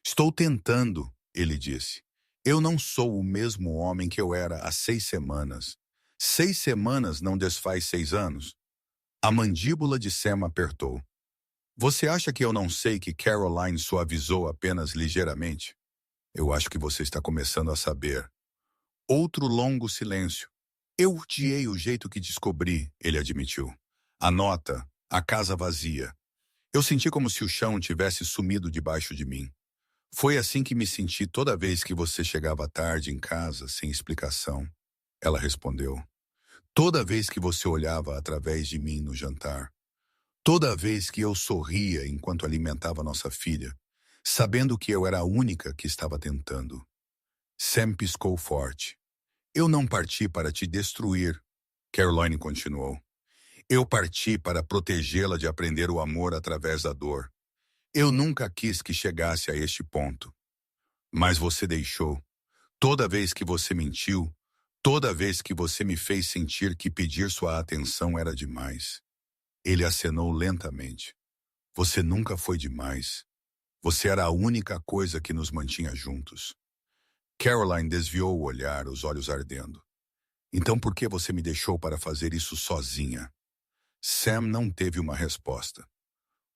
S1: Estou tentando, ele disse. Eu não sou o mesmo homem que eu era há 6 semanas. 6 semanas não desfaz 6 anos? A mandíbula de Sam apertou. Você acha que eu não sei que Caroline suavizou apenas ligeiramente? Eu acho que você está começando a saber. Outro longo silêncio. Eu odiei o jeito que descobri, ele admitiu. A nota, a casa vazia. Eu senti como se o chão tivesse sumido debaixo de mim. Foi assim que me senti toda vez que você chegava tarde em casa, sem explicação. Ela respondeu. Toda vez que você olhava através de mim no jantar. Toda vez que eu sorria enquanto alimentava nossa filha, sabendo que eu era a única que estava tentando. Sam piscou forte. Eu não parti para te destruir, Caroline continuou. Eu parti para protegê-la de aprender o amor através da dor. Eu nunca quis que chegasse a este ponto. Mas você deixou. Toda vez que você mentiu, toda vez que você me fez sentir que pedir sua atenção era demais. Ele acenou lentamente. Você nunca foi demais. Você era a única coisa que nos mantinha juntos. Caroline desviou o olhar, os olhos ardendo. Então por que você me deixou para fazer isso sozinha? Sam não teve uma resposta.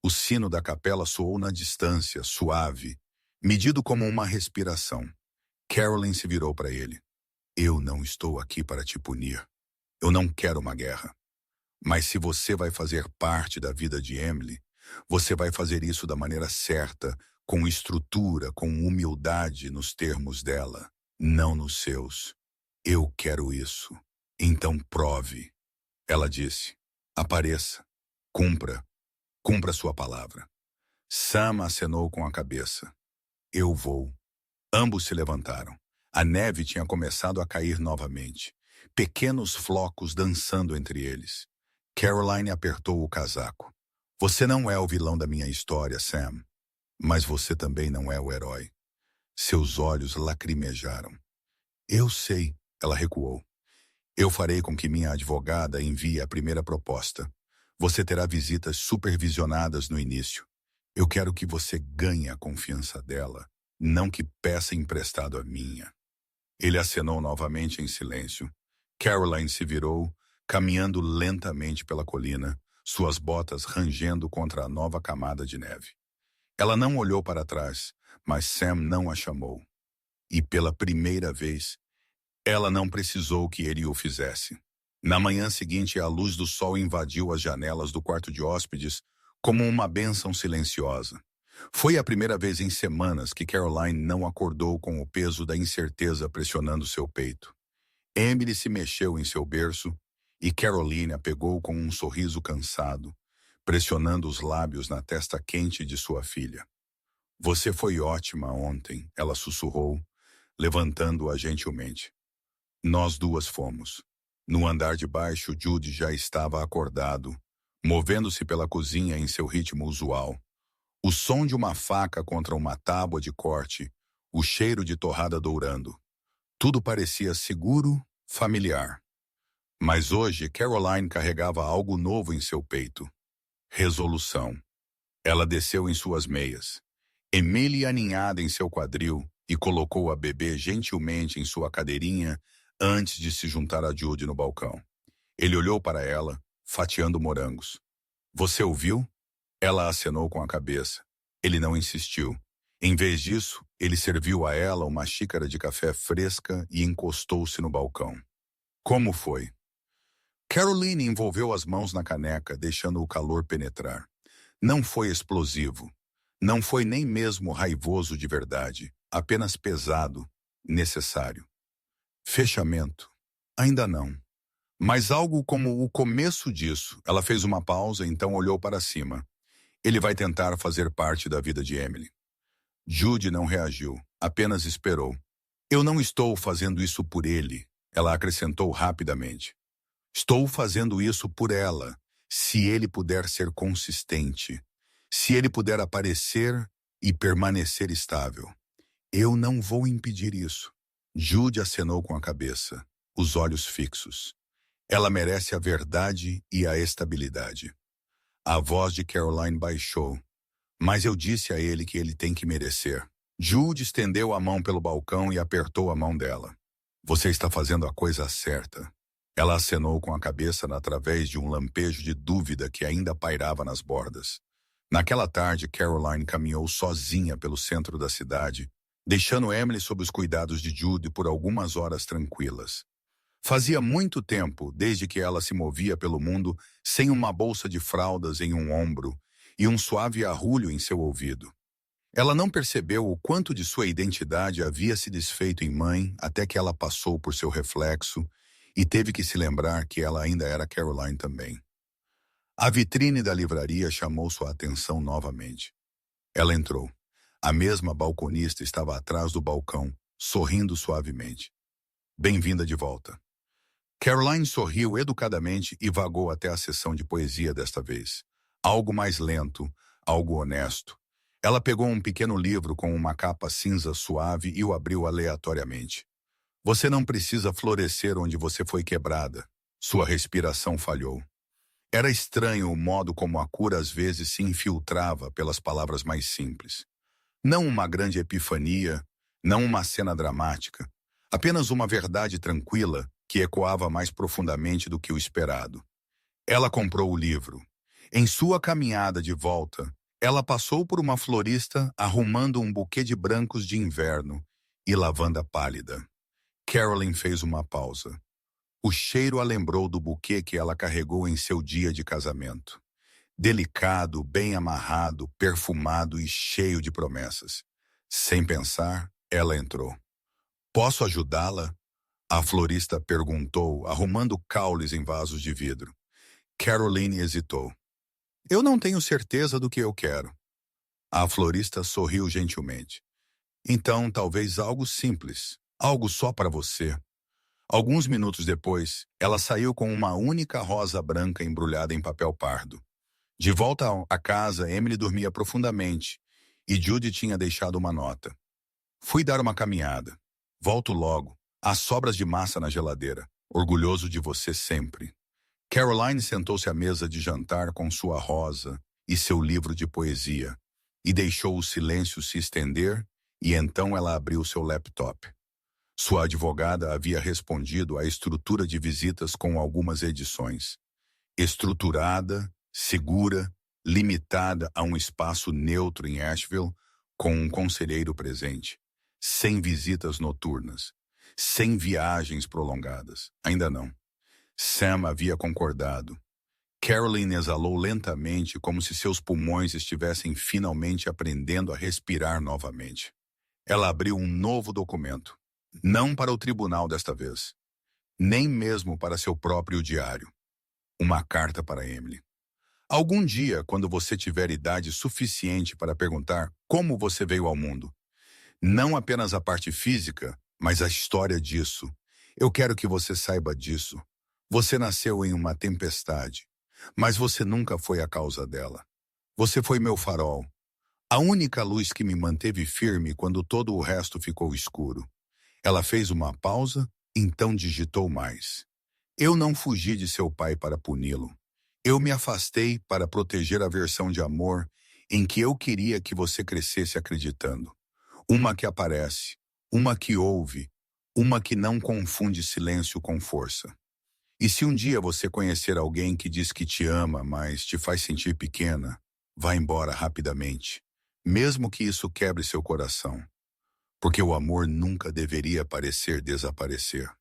S1: O sino da capela soou na distância, suave, medido como uma respiração. Caroline se virou para ele. Eu não estou aqui para te punir. Eu não quero uma guerra. Mas se você vai fazer parte da vida de Emily, você vai fazer isso da maneira certa, com estrutura, com humildade nos termos dela, não nos seus. Eu quero isso. Então prove. Ela disse. Apareça. Cumpra. Cumpra sua palavra. Sam acenou com a cabeça. Eu vou. Ambos se levantaram. A neve tinha começado a cair novamente. Pequenos flocos dançando entre eles. Caroline apertou o casaco. Você não é o vilão da minha história, Sam. Mas você também não é o herói. Seus olhos lacrimejaram. Eu sei, ela recuou. Eu farei com que minha advogada envie a primeira proposta. Você terá visitas supervisionadas no início. Eu quero que você ganhe a confiança dela, não que peça emprestado a minha. Ele acenou novamente em silêncio. Caroline se virou, caminhando lentamente pela colina, suas botas rangendo contra a nova camada de neve. Ela não olhou para trás, mas Sam não a chamou. E pela primeira vez, ela não precisou que ele o fizesse. Na manhã seguinte, a luz do sol invadiu as janelas do quarto de hóspedes como uma bênção silenciosa. Foi a primeira vez em semanas que Caroline não acordou com o peso da incerteza pressionando seu peito. Emily se mexeu em seu berço e Caroline a pegou com um sorriso cansado, pressionando os lábios na testa quente de sua filha. Você foi ótima ontem, ela sussurrou, levantando-a gentilmente. Nós duas fomos. No andar de baixo, Jude já estava acordado, movendo-se pela cozinha em seu ritmo usual. O som de uma faca contra uma tábua de corte, o cheiro de torrada dourando. Tudo parecia seguro, familiar. Mas hoje, Caroline carregava algo novo em seu peito. Resolução. Ela desceu em suas meias. Emily aninhada em seu quadril e colocou a bebê gentilmente em sua cadeirinha antes de se juntar a Jude no balcão. Ele olhou para ela, fatiando morangos. Você ouviu? Ela acenou com a cabeça. Ele não insistiu. Em vez disso, ele serviu a ela uma xícara de café fresca e encostou-se no balcão. Como foi? Caroline envolveu as mãos na caneca, deixando o calor penetrar. Não foi explosivo. Não foi nem mesmo raivoso de verdade. Apenas pesado, necessário. Fechamento. Ainda não. Mas algo como o começo disso. Ela fez uma pausa, então olhou para cima. Ele vai tentar fazer parte da vida de Emily. Jude não reagiu, apenas esperou. Eu não estou fazendo isso por ele, ela acrescentou rapidamente. Estou fazendo isso por ela, se ele puder ser consistente, se ele puder aparecer e permanecer estável. Eu não vou impedir isso. Jude acenou com a cabeça, os olhos fixos. Ela merece a verdade e a estabilidade. A voz de Caroline baixou. Mas eu disse a ele que ele tem que merecer. Jude estendeu a mão pelo balcão e apertou a mão dela. Você está fazendo a coisa certa. Ela acenou com a cabeça através de um lampejo de dúvida que ainda pairava nas bordas. Naquela tarde, Caroline caminhou sozinha pelo centro da cidade, deixando Emily sob os cuidados de Jude por algumas horas tranquilas. Fazia muito tempo desde que ela se movia pelo mundo sem uma bolsa de fraldas em um ombro e um suave arrulho em seu ouvido. Ela não percebeu o quanto de sua identidade havia se desfeito em mãe até que ela passou por seu reflexo e teve que se lembrar que ela ainda era Caroline também. A vitrine da livraria chamou sua atenção novamente. Ela entrou. A mesma balconista estava atrás do balcão, sorrindo suavemente. Bem-vinda de volta. Caroline sorriu educadamente e vagou até a sessão de poesia desta vez. Algo mais lento, algo honesto. Ela pegou um pequeno livro com uma capa cinza suave e o abriu aleatoriamente. Você não precisa florescer onde você foi quebrada. Sua respiração falhou. Era estranho o modo como a cura às vezes se infiltrava pelas palavras mais simples. Não uma grande epifania, não uma cena dramática. Apenas uma verdade tranquila que ecoava mais profundamente do que o esperado. Ela comprou o livro. Em sua caminhada de volta, ela passou por uma florista arrumando um buquê de brancos de inverno e lavanda pálida. Caroline fez uma pausa. O cheiro a lembrou do buquê que ela carregou em seu dia de casamento. Delicado, bem amarrado, perfumado e cheio de promessas. Sem pensar, ela entrou. Posso ajudá-la? A florista perguntou, arrumando caules em vasos de vidro. Caroline hesitou. Eu não tenho certeza do que eu quero. A florista sorriu gentilmente. Então, talvez algo simples, algo só para você. Alguns minutos depois, ela saiu com uma única rosa branca embrulhada em papel pardo. De volta à casa, Emily dormia profundamente e Judy tinha deixado uma nota. Fui dar uma caminhada. Volto logo. Há sobras de massa na geladeira. Orgulhoso de você sempre. Caroline sentou-se à mesa de jantar com sua rosa e seu livro de poesia e deixou o silêncio se estender e então ela abriu seu laptop. Sua advogada havia respondido à estrutura de visitas com algumas edições. Estruturada, segura, limitada a um espaço neutro em Asheville, com um conselheiro presente. Sem visitas noturnas. Sem viagens prolongadas. Ainda não. Sam havia concordado. Caroline exalou lentamente como se seus pulmões estivessem finalmente aprendendo a respirar novamente. Ela abriu um novo documento. Não para o tribunal desta vez. Nem mesmo para seu próprio diário. Uma carta para Emily. Algum dia, quando você tiver idade suficiente para perguntar como você veio ao mundo, não apenas a parte física, mas a história disso. Eu quero que você saiba disso. Você nasceu em uma tempestade, mas você nunca foi a causa dela. Você foi meu farol, a única luz que me manteve firme quando todo o resto ficou escuro. Ela fez uma pausa, então digitou mais. Eu não fugi de seu pai para puni-lo. Eu me afastei para proteger a versão de amor em que eu queria que você crescesse acreditando. Uma que aparece, uma que ouve, uma que não confunde silêncio com força. E se um dia você conhecer alguém que diz que te ama, mas te faz sentir pequena, vá embora rapidamente, mesmo que isso quebre seu coração, porque o amor nunca deveria parecer desaparecer.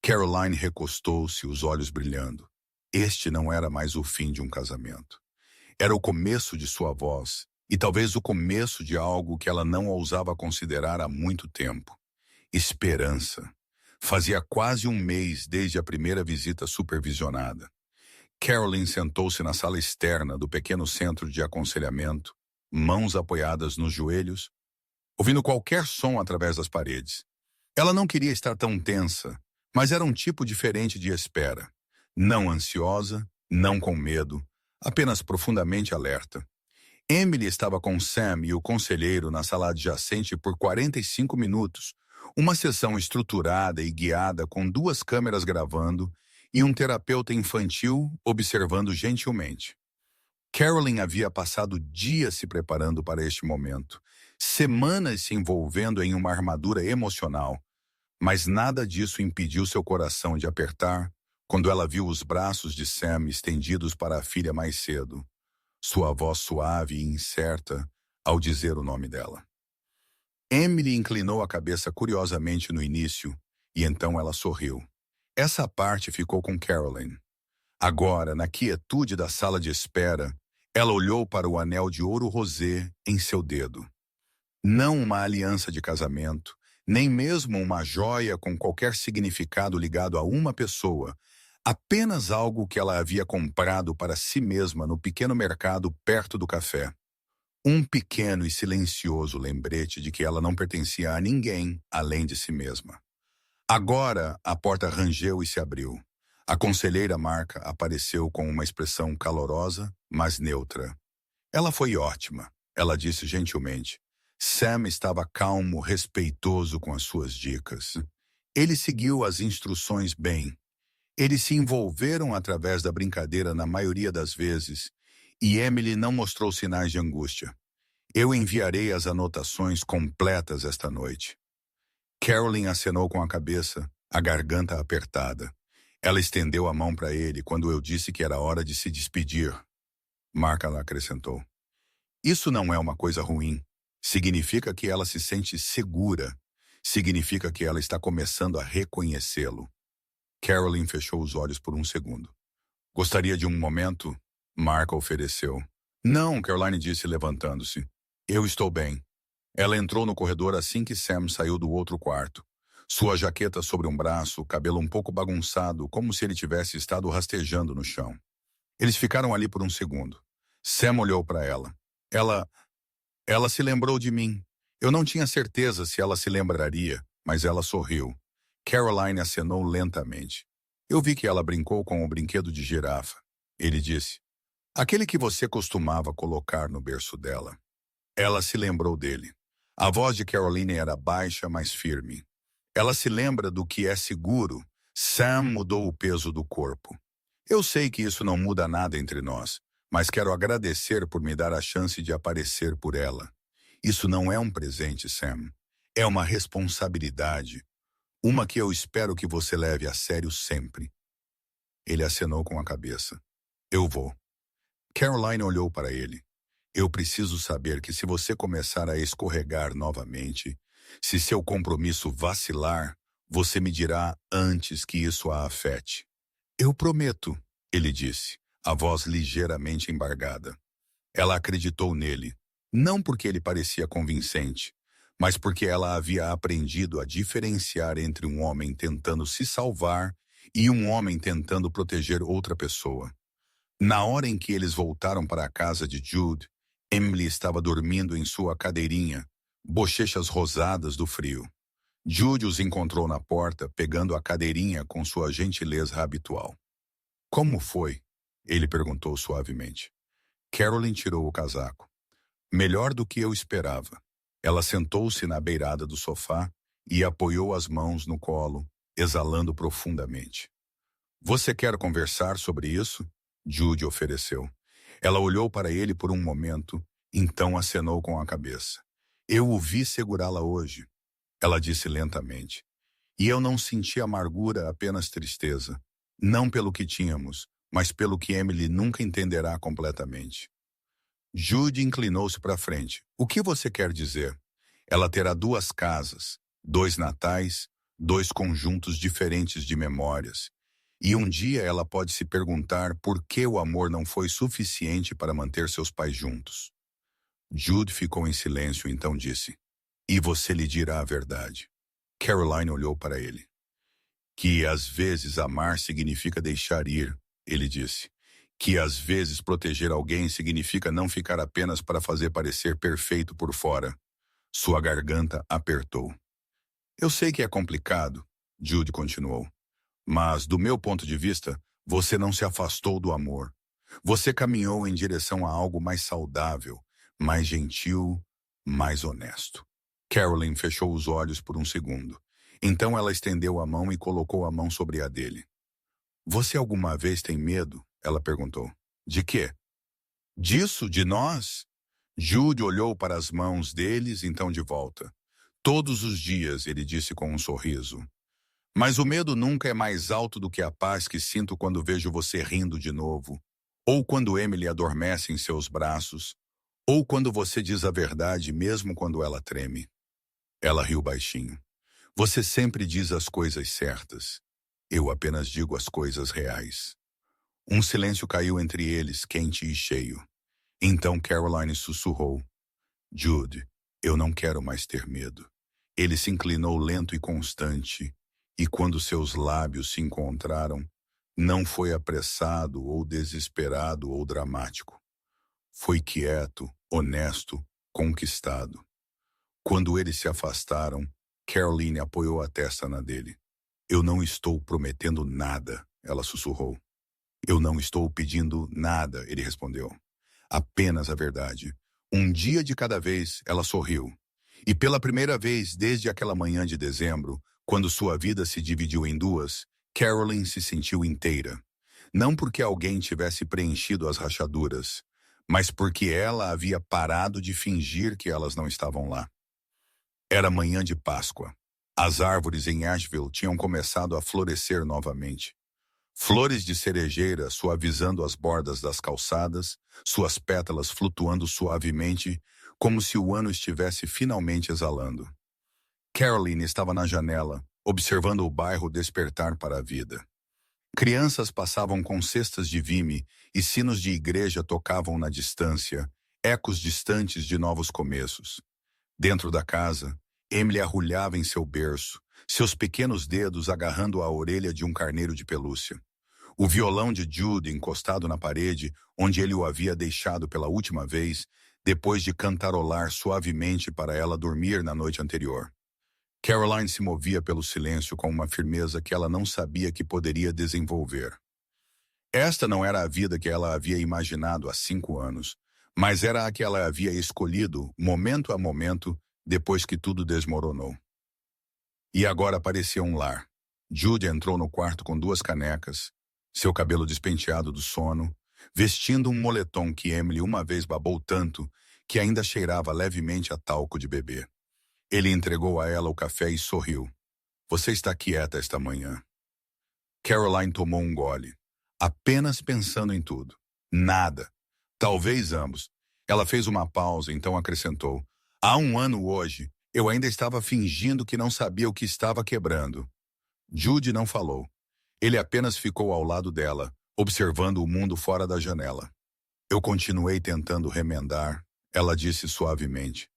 S1: Caroline recostou-se, os olhos brilhando. Este não era mais o fim de um casamento. Era o começo de sua voz, e talvez o começo de algo que ela não ousava considerar há muito tempo. Esperança. Fazia quase um mês desde a primeira visita supervisionada. Caroline sentou-se na sala externa do pequeno centro de aconselhamento, mãos apoiadas nos joelhos, ouvindo qualquer som através das paredes. Ela não queria estar tão tensa, mas era um tipo diferente de espera. Não ansiosa, não com medo, apenas profundamente alerta. Emily estava com Sam e o conselheiro na sala adjacente por 45 minutos, uma sessão estruturada e guiada com 2 câmeras gravando e um terapeuta infantil observando gentilmente. Caroline havia passado dias se preparando para este momento, semanas se envolvendo em uma armadura emocional, mas nada disso impediu seu coração de apertar quando ela viu os braços de Sam estendidos para a filha mais cedo, sua voz suave e incerta ao dizer o nome dela. Emily inclinou a cabeça curiosamente no início, e então ela sorriu. Essa parte ficou com Caroline. Agora, na quietude da sala de espera, ela olhou para o anel de ouro rosé em seu dedo. Não uma aliança de casamento, nem mesmo uma joia com qualquer significado ligado a uma pessoa, apenas algo que ela havia comprado para si mesma no pequeno mercado perto do café. Um pequeno e silencioso lembrete de que ela não pertencia a ninguém além de si mesma. Agora, a porta rangeu e se abriu. A conselheira Marca apareceu com uma expressão calorosa, mas neutra. Ela foi ótima, ela disse gentilmente. Sam estava calmo, respeitoso com as suas dicas. Ele seguiu as instruções bem. Eles se envolveram através da brincadeira na maioria das vezes, e Emily não mostrou sinais de angústia. Eu enviarei as anotações completas esta noite. Caroline acenou com a cabeça, a garganta apertada. Ela estendeu a mão para ele quando eu disse que era hora de se despedir. Marca acrescentou. Isso não é uma coisa ruim. Significa que ela se sente segura. Significa que ela está começando a reconhecê-lo. Caroline fechou os olhos por um segundo. Gostaria de um momento? Marca ofereceu. Não, Caroline disse levantando-se. Eu estou bem. Ela entrou no corredor assim que Sam saiu do outro quarto. Sua jaqueta sobre um braço, o cabelo um pouco bagunçado, como se ele tivesse estado rastejando no chão. Eles ficaram ali por um segundo. Sam olhou para ela. Ela se lembrou de mim. Eu não tinha certeza se ela se lembraria, mas ela sorriu. Caroline acenou lentamente. Eu vi que ela brincou com o brinquedo de girafa. Ele disse, aquele que você costumava colocar no berço dela. Ela se lembrou dele. A voz de Caroline era baixa, mas firme. Ela se lembra do que é seguro. Sam mudou o peso do corpo. Eu sei que isso não muda nada entre nós, mas quero agradecer por me dar a chance de aparecer por ela. Isso não é um presente, Sam. É uma responsabilidade. Uma que eu espero que você leve a sério sempre. Ele acenou com a cabeça. Eu vou. Caroline olhou para ele. Eu preciso saber que se você começar a escorregar novamente, se seu compromisso vacilar, você me dirá antes que isso a afete. Eu prometo, ele disse, a voz ligeiramente embargada. Ela acreditou nele, não porque ele parecia convincente, mas porque ela havia aprendido a diferenciar entre um homem tentando se salvar e um homem tentando proteger outra pessoa. Na hora em que eles voltaram para a casa de Jude, Emily estava dormindo em sua cadeirinha, bochechas rosadas do frio. Jude os encontrou na porta, pegando a cadeirinha com sua gentileza habitual. Como foi? Ele perguntou suavemente. Caroline tirou o casaco. Melhor do que eu esperava. Ela sentou-se na beirada do sofá e apoiou as mãos no colo, exalando profundamente. Você quer conversar sobre isso? Jude ofereceu. Ela olhou para ele por um momento, então acenou com a cabeça. Eu o vi segurá-la hoje, ela disse lentamente. E eu não senti amargura, apenas tristeza. Não pelo que tínhamos, mas pelo que Emily nunca entenderá completamente. Jude inclinou-se para frente. O que você quer dizer? Ela terá 2 casas, 2 natais, 2 conjuntos diferentes de memórias. E um dia ela pode se perguntar por que o amor não foi suficiente para manter seus pais juntos. Jude ficou em silêncio, então disse, e você lhe dirá a verdade. Caroline olhou para ele. Que às vezes amar significa deixar ir, ele disse. Que às vezes proteger alguém significa não ficar apenas para fazer parecer perfeito por fora. Sua garganta apertou. Eu sei que é complicado, Jude continuou. Mas, do meu ponto de vista, você não se afastou do amor. Você caminhou em direção a algo mais saudável, mais gentil, mais honesto. Caroline fechou os olhos por um segundo. Então ela estendeu a mão e colocou a mão sobre a dele. Você alguma vez tem medo? Ela perguntou. De quê? Disso, de nós? Jude olhou para as mãos deles, então de volta. Todos os dias, ele disse com um sorriso. Mas o medo nunca é mais alto do que a paz que sinto quando vejo você rindo de novo, ou quando Emily adormece em seus braços, ou quando você diz a verdade mesmo quando ela treme. Ela riu baixinho. Você sempre diz as coisas certas. Eu apenas digo as coisas reais. Um silêncio caiu entre eles, quente e cheio. Então Caroline sussurrou. Jude, eu não quero mais ter medo. Ele se inclinou lento e constante, e quando seus lábios se encontraram, não foi apressado ou desesperado ou dramático. Foi quieto, honesto, conquistado. Quando eles se afastaram, Caroline apoiou a testa na dele. Eu não estou prometendo nada, ela sussurrou. Eu não estou pedindo nada, ele respondeu. Apenas a verdade. Um dia de cada vez, ela sorriu. E pela primeira vez desde aquela manhã de dezembro, quando sua vida se dividiu em 2, Caroline se sentiu inteira. Não porque alguém tivesse preenchido as rachaduras, mas porque ela havia parado de fingir que elas não estavam lá. Era manhã de Páscoa. As árvores em Asheville tinham começado a florescer novamente. Flores de cerejeira suavizando as bordas das calçadas, suas pétalas flutuando suavemente, como se o ano estivesse finalmente exalando. Caroline estava na janela, observando o bairro despertar para a vida. Crianças passavam com cestas de vime e sinos de igreja tocavam na distância, ecos distantes de novos começos. Dentro da casa, Emily arrulhava em seu berço, seus pequenos dedos agarrando a orelha de um carneiro de pelúcia. O violão de Jude encostado na parede, onde ele o havia deixado pela última vez, depois de cantarolar suavemente para ela dormir na noite anterior. Caroline se movia pelo silêncio com uma firmeza que ela não sabia que poderia desenvolver. Esta não era a vida que ela havia imaginado há 5 anos, mas era a que ela havia escolhido, momento a momento, depois que tudo desmoronou. E agora parecia um lar. Jude entrou no quarto com 2 canecas, seu cabelo despenteado do sono, vestindo um moletom que Emily uma vez babou tanto que ainda cheirava levemente a talco de bebê. Ele entregou a ela o café e sorriu. Você está quieta esta manhã. Caroline tomou um gole, apenas pensando em tudo. Nada. Talvez ambos. Ela fez uma pausa, então acrescentou. Há 1 ano hoje, eu ainda estava fingindo que não sabia o que estava quebrando. Jude não falou. Ele apenas ficou ao lado dela, observando o mundo fora da janela. Eu continuei tentando remendar, ela disse suavemente.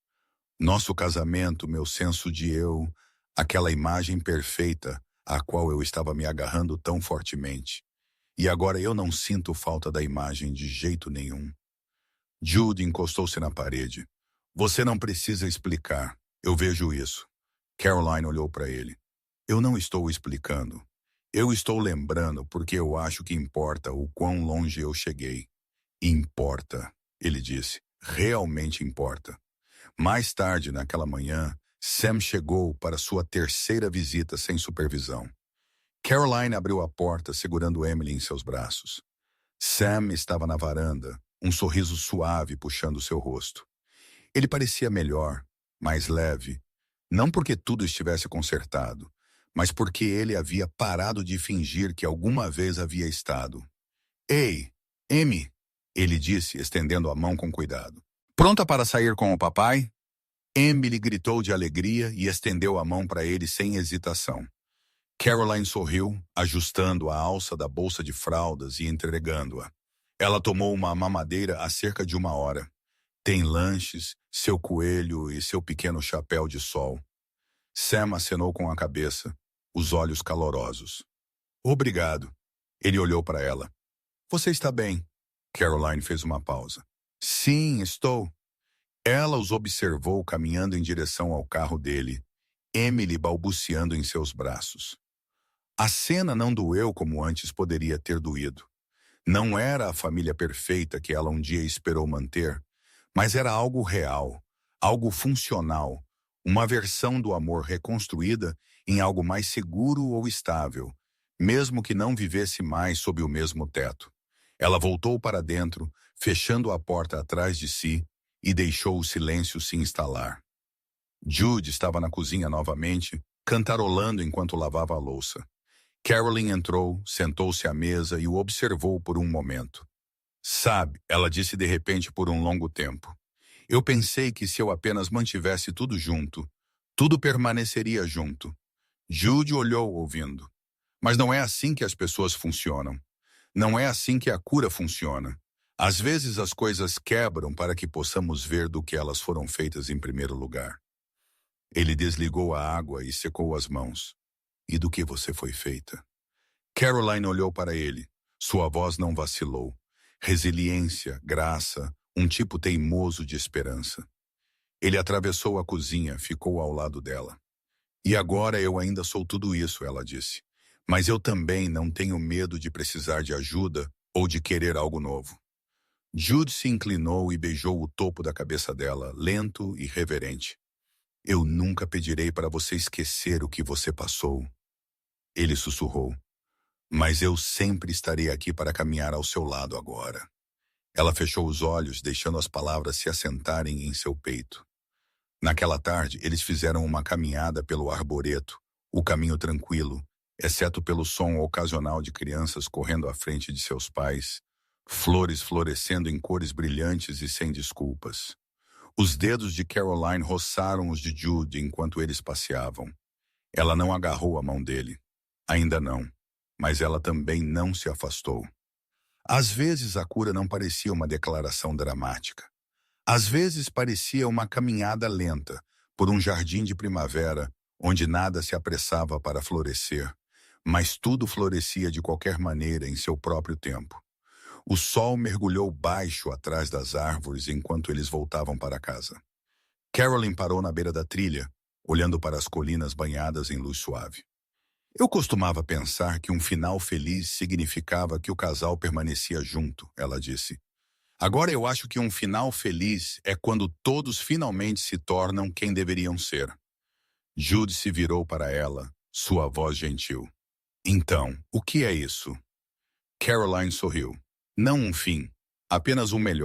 S1: Nosso casamento, meu senso de eu, aquela imagem perfeita à qual eu estava me agarrando tão fortemente. E agora eu não sinto falta da imagem de jeito nenhum. Jude encostou-se na parede. Você não precisa explicar. Eu vejo isso. Caroline olhou para ele. Eu não estou explicando. Eu estou lembrando porque eu acho que importa o quão longe eu cheguei. Importa, ele disse. Realmente importa. Mais tarde, naquela manhã, Sam chegou para sua terceira visita sem supervisão. Caroline abriu a porta segurando Emily em seus braços. Sam estava na varanda, um sorriso suave puxando seu rosto. Ele parecia melhor, mais leve, não porque tudo estivesse consertado, mas porque ele havia parado de fingir que alguma vez havia estado. Ei, Amy, ele disse, estendendo a mão com cuidado. Pronta para sair com o papai? Emily gritou de alegria e estendeu a mão para ele sem hesitação. Caroline sorriu, ajustando a alça da bolsa de fraldas e entregando-a. Ela tomou uma mamadeira há cerca de 1 hora. Tem lanches, seu coelho e seu pequeno chapéu de sol. Sam acenou com a cabeça, os olhos calorosos. Obrigado. Ele olhou para ela. Você está bem? Caroline fez uma pausa. Sim, estou. Ela os observou caminhando em direção ao carro dele, Emily balbuciando em seus braços. A cena não doeu como antes poderia ter doído. Não era a família perfeita que ela um dia esperou manter, mas era algo real, algo funcional, uma versão do amor reconstruída em algo mais seguro ou estável, mesmo que não vivesse mais sob o mesmo teto. Ela voltou para dentro, fechando a porta atrás de si, e deixou o silêncio se instalar. Jude estava na cozinha novamente, cantarolando enquanto lavava a louça. Caroline entrou, sentou-se à mesa e o observou por um momento. Sabe, ela disse de repente por um longo tempo. Eu pensei que se eu apenas mantivesse tudo junto, tudo permaneceria junto. Jude olhou ouvindo. Mas não é assim que as pessoas funcionam. Não é assim que a cura funciona. Às vezes as coisas quebram para que possamos ver do que elas foram feitas em primeiro lugar. Ele desligou a água e secou as mãos. E do que você foi feita? Caroline olhou para ele. Sua voz não vacilou. Resiliência, graça, um tipo teimoso de esperança. Ele atravessou a cozinha, ficou ao lado dela. E agora eu ainda sou tudo isso, ela disse. Mas eu também não tenho medo de precisar de ajuda ou de querer algo novo. Jude se inclinou e beijou o topo da cabeça dela, lento e reverente. Eu nunca pedirei para você esquecer o que você passou. Ele sussurrou. Mas eu sempre estarei aqui para caminhar ao seu lado agora. Ela fechou os olhos, deixando as palavras se assentarem em seu peito. Naquela tarde, eles fizeram uma caminhada pelo arboreto, o caminho tranquilo, exceto pelo som ocasional de crianças correndo à frente de seus pais, flores florescendo em cores brilhantes e sem desculpas. Os dedos de Caroline roçaram os de Jude enquanto eles passeavam. Ela não agarrou a mão dele. Ainda não. Mas ela também não se afastou. Às vezes a cura não parecia uma declaração dramática. Às vezes parecia uma caminhada lenta por um jardim de primavera onde nada se apressava para florescer, mas tudo florescia de qualquer maneira em seu próprio tempo. O sol mergulhou baixo atrás das árvores enquanto eles voltavam para casa. Caroline parou na beira da trilha, olhando para as colinas banhadas em luz suave. Eu costumava pensar que um final feliz significava que o casal permanecia junto, ela disse. Agora eu acho que um final feliz é quando todos finalmente se tornam quem deveriam ser. Jude se virou para ela, sua voz gentil. Então, o que é isso? Caroline sorriu. Não um fim, apenas um melhor.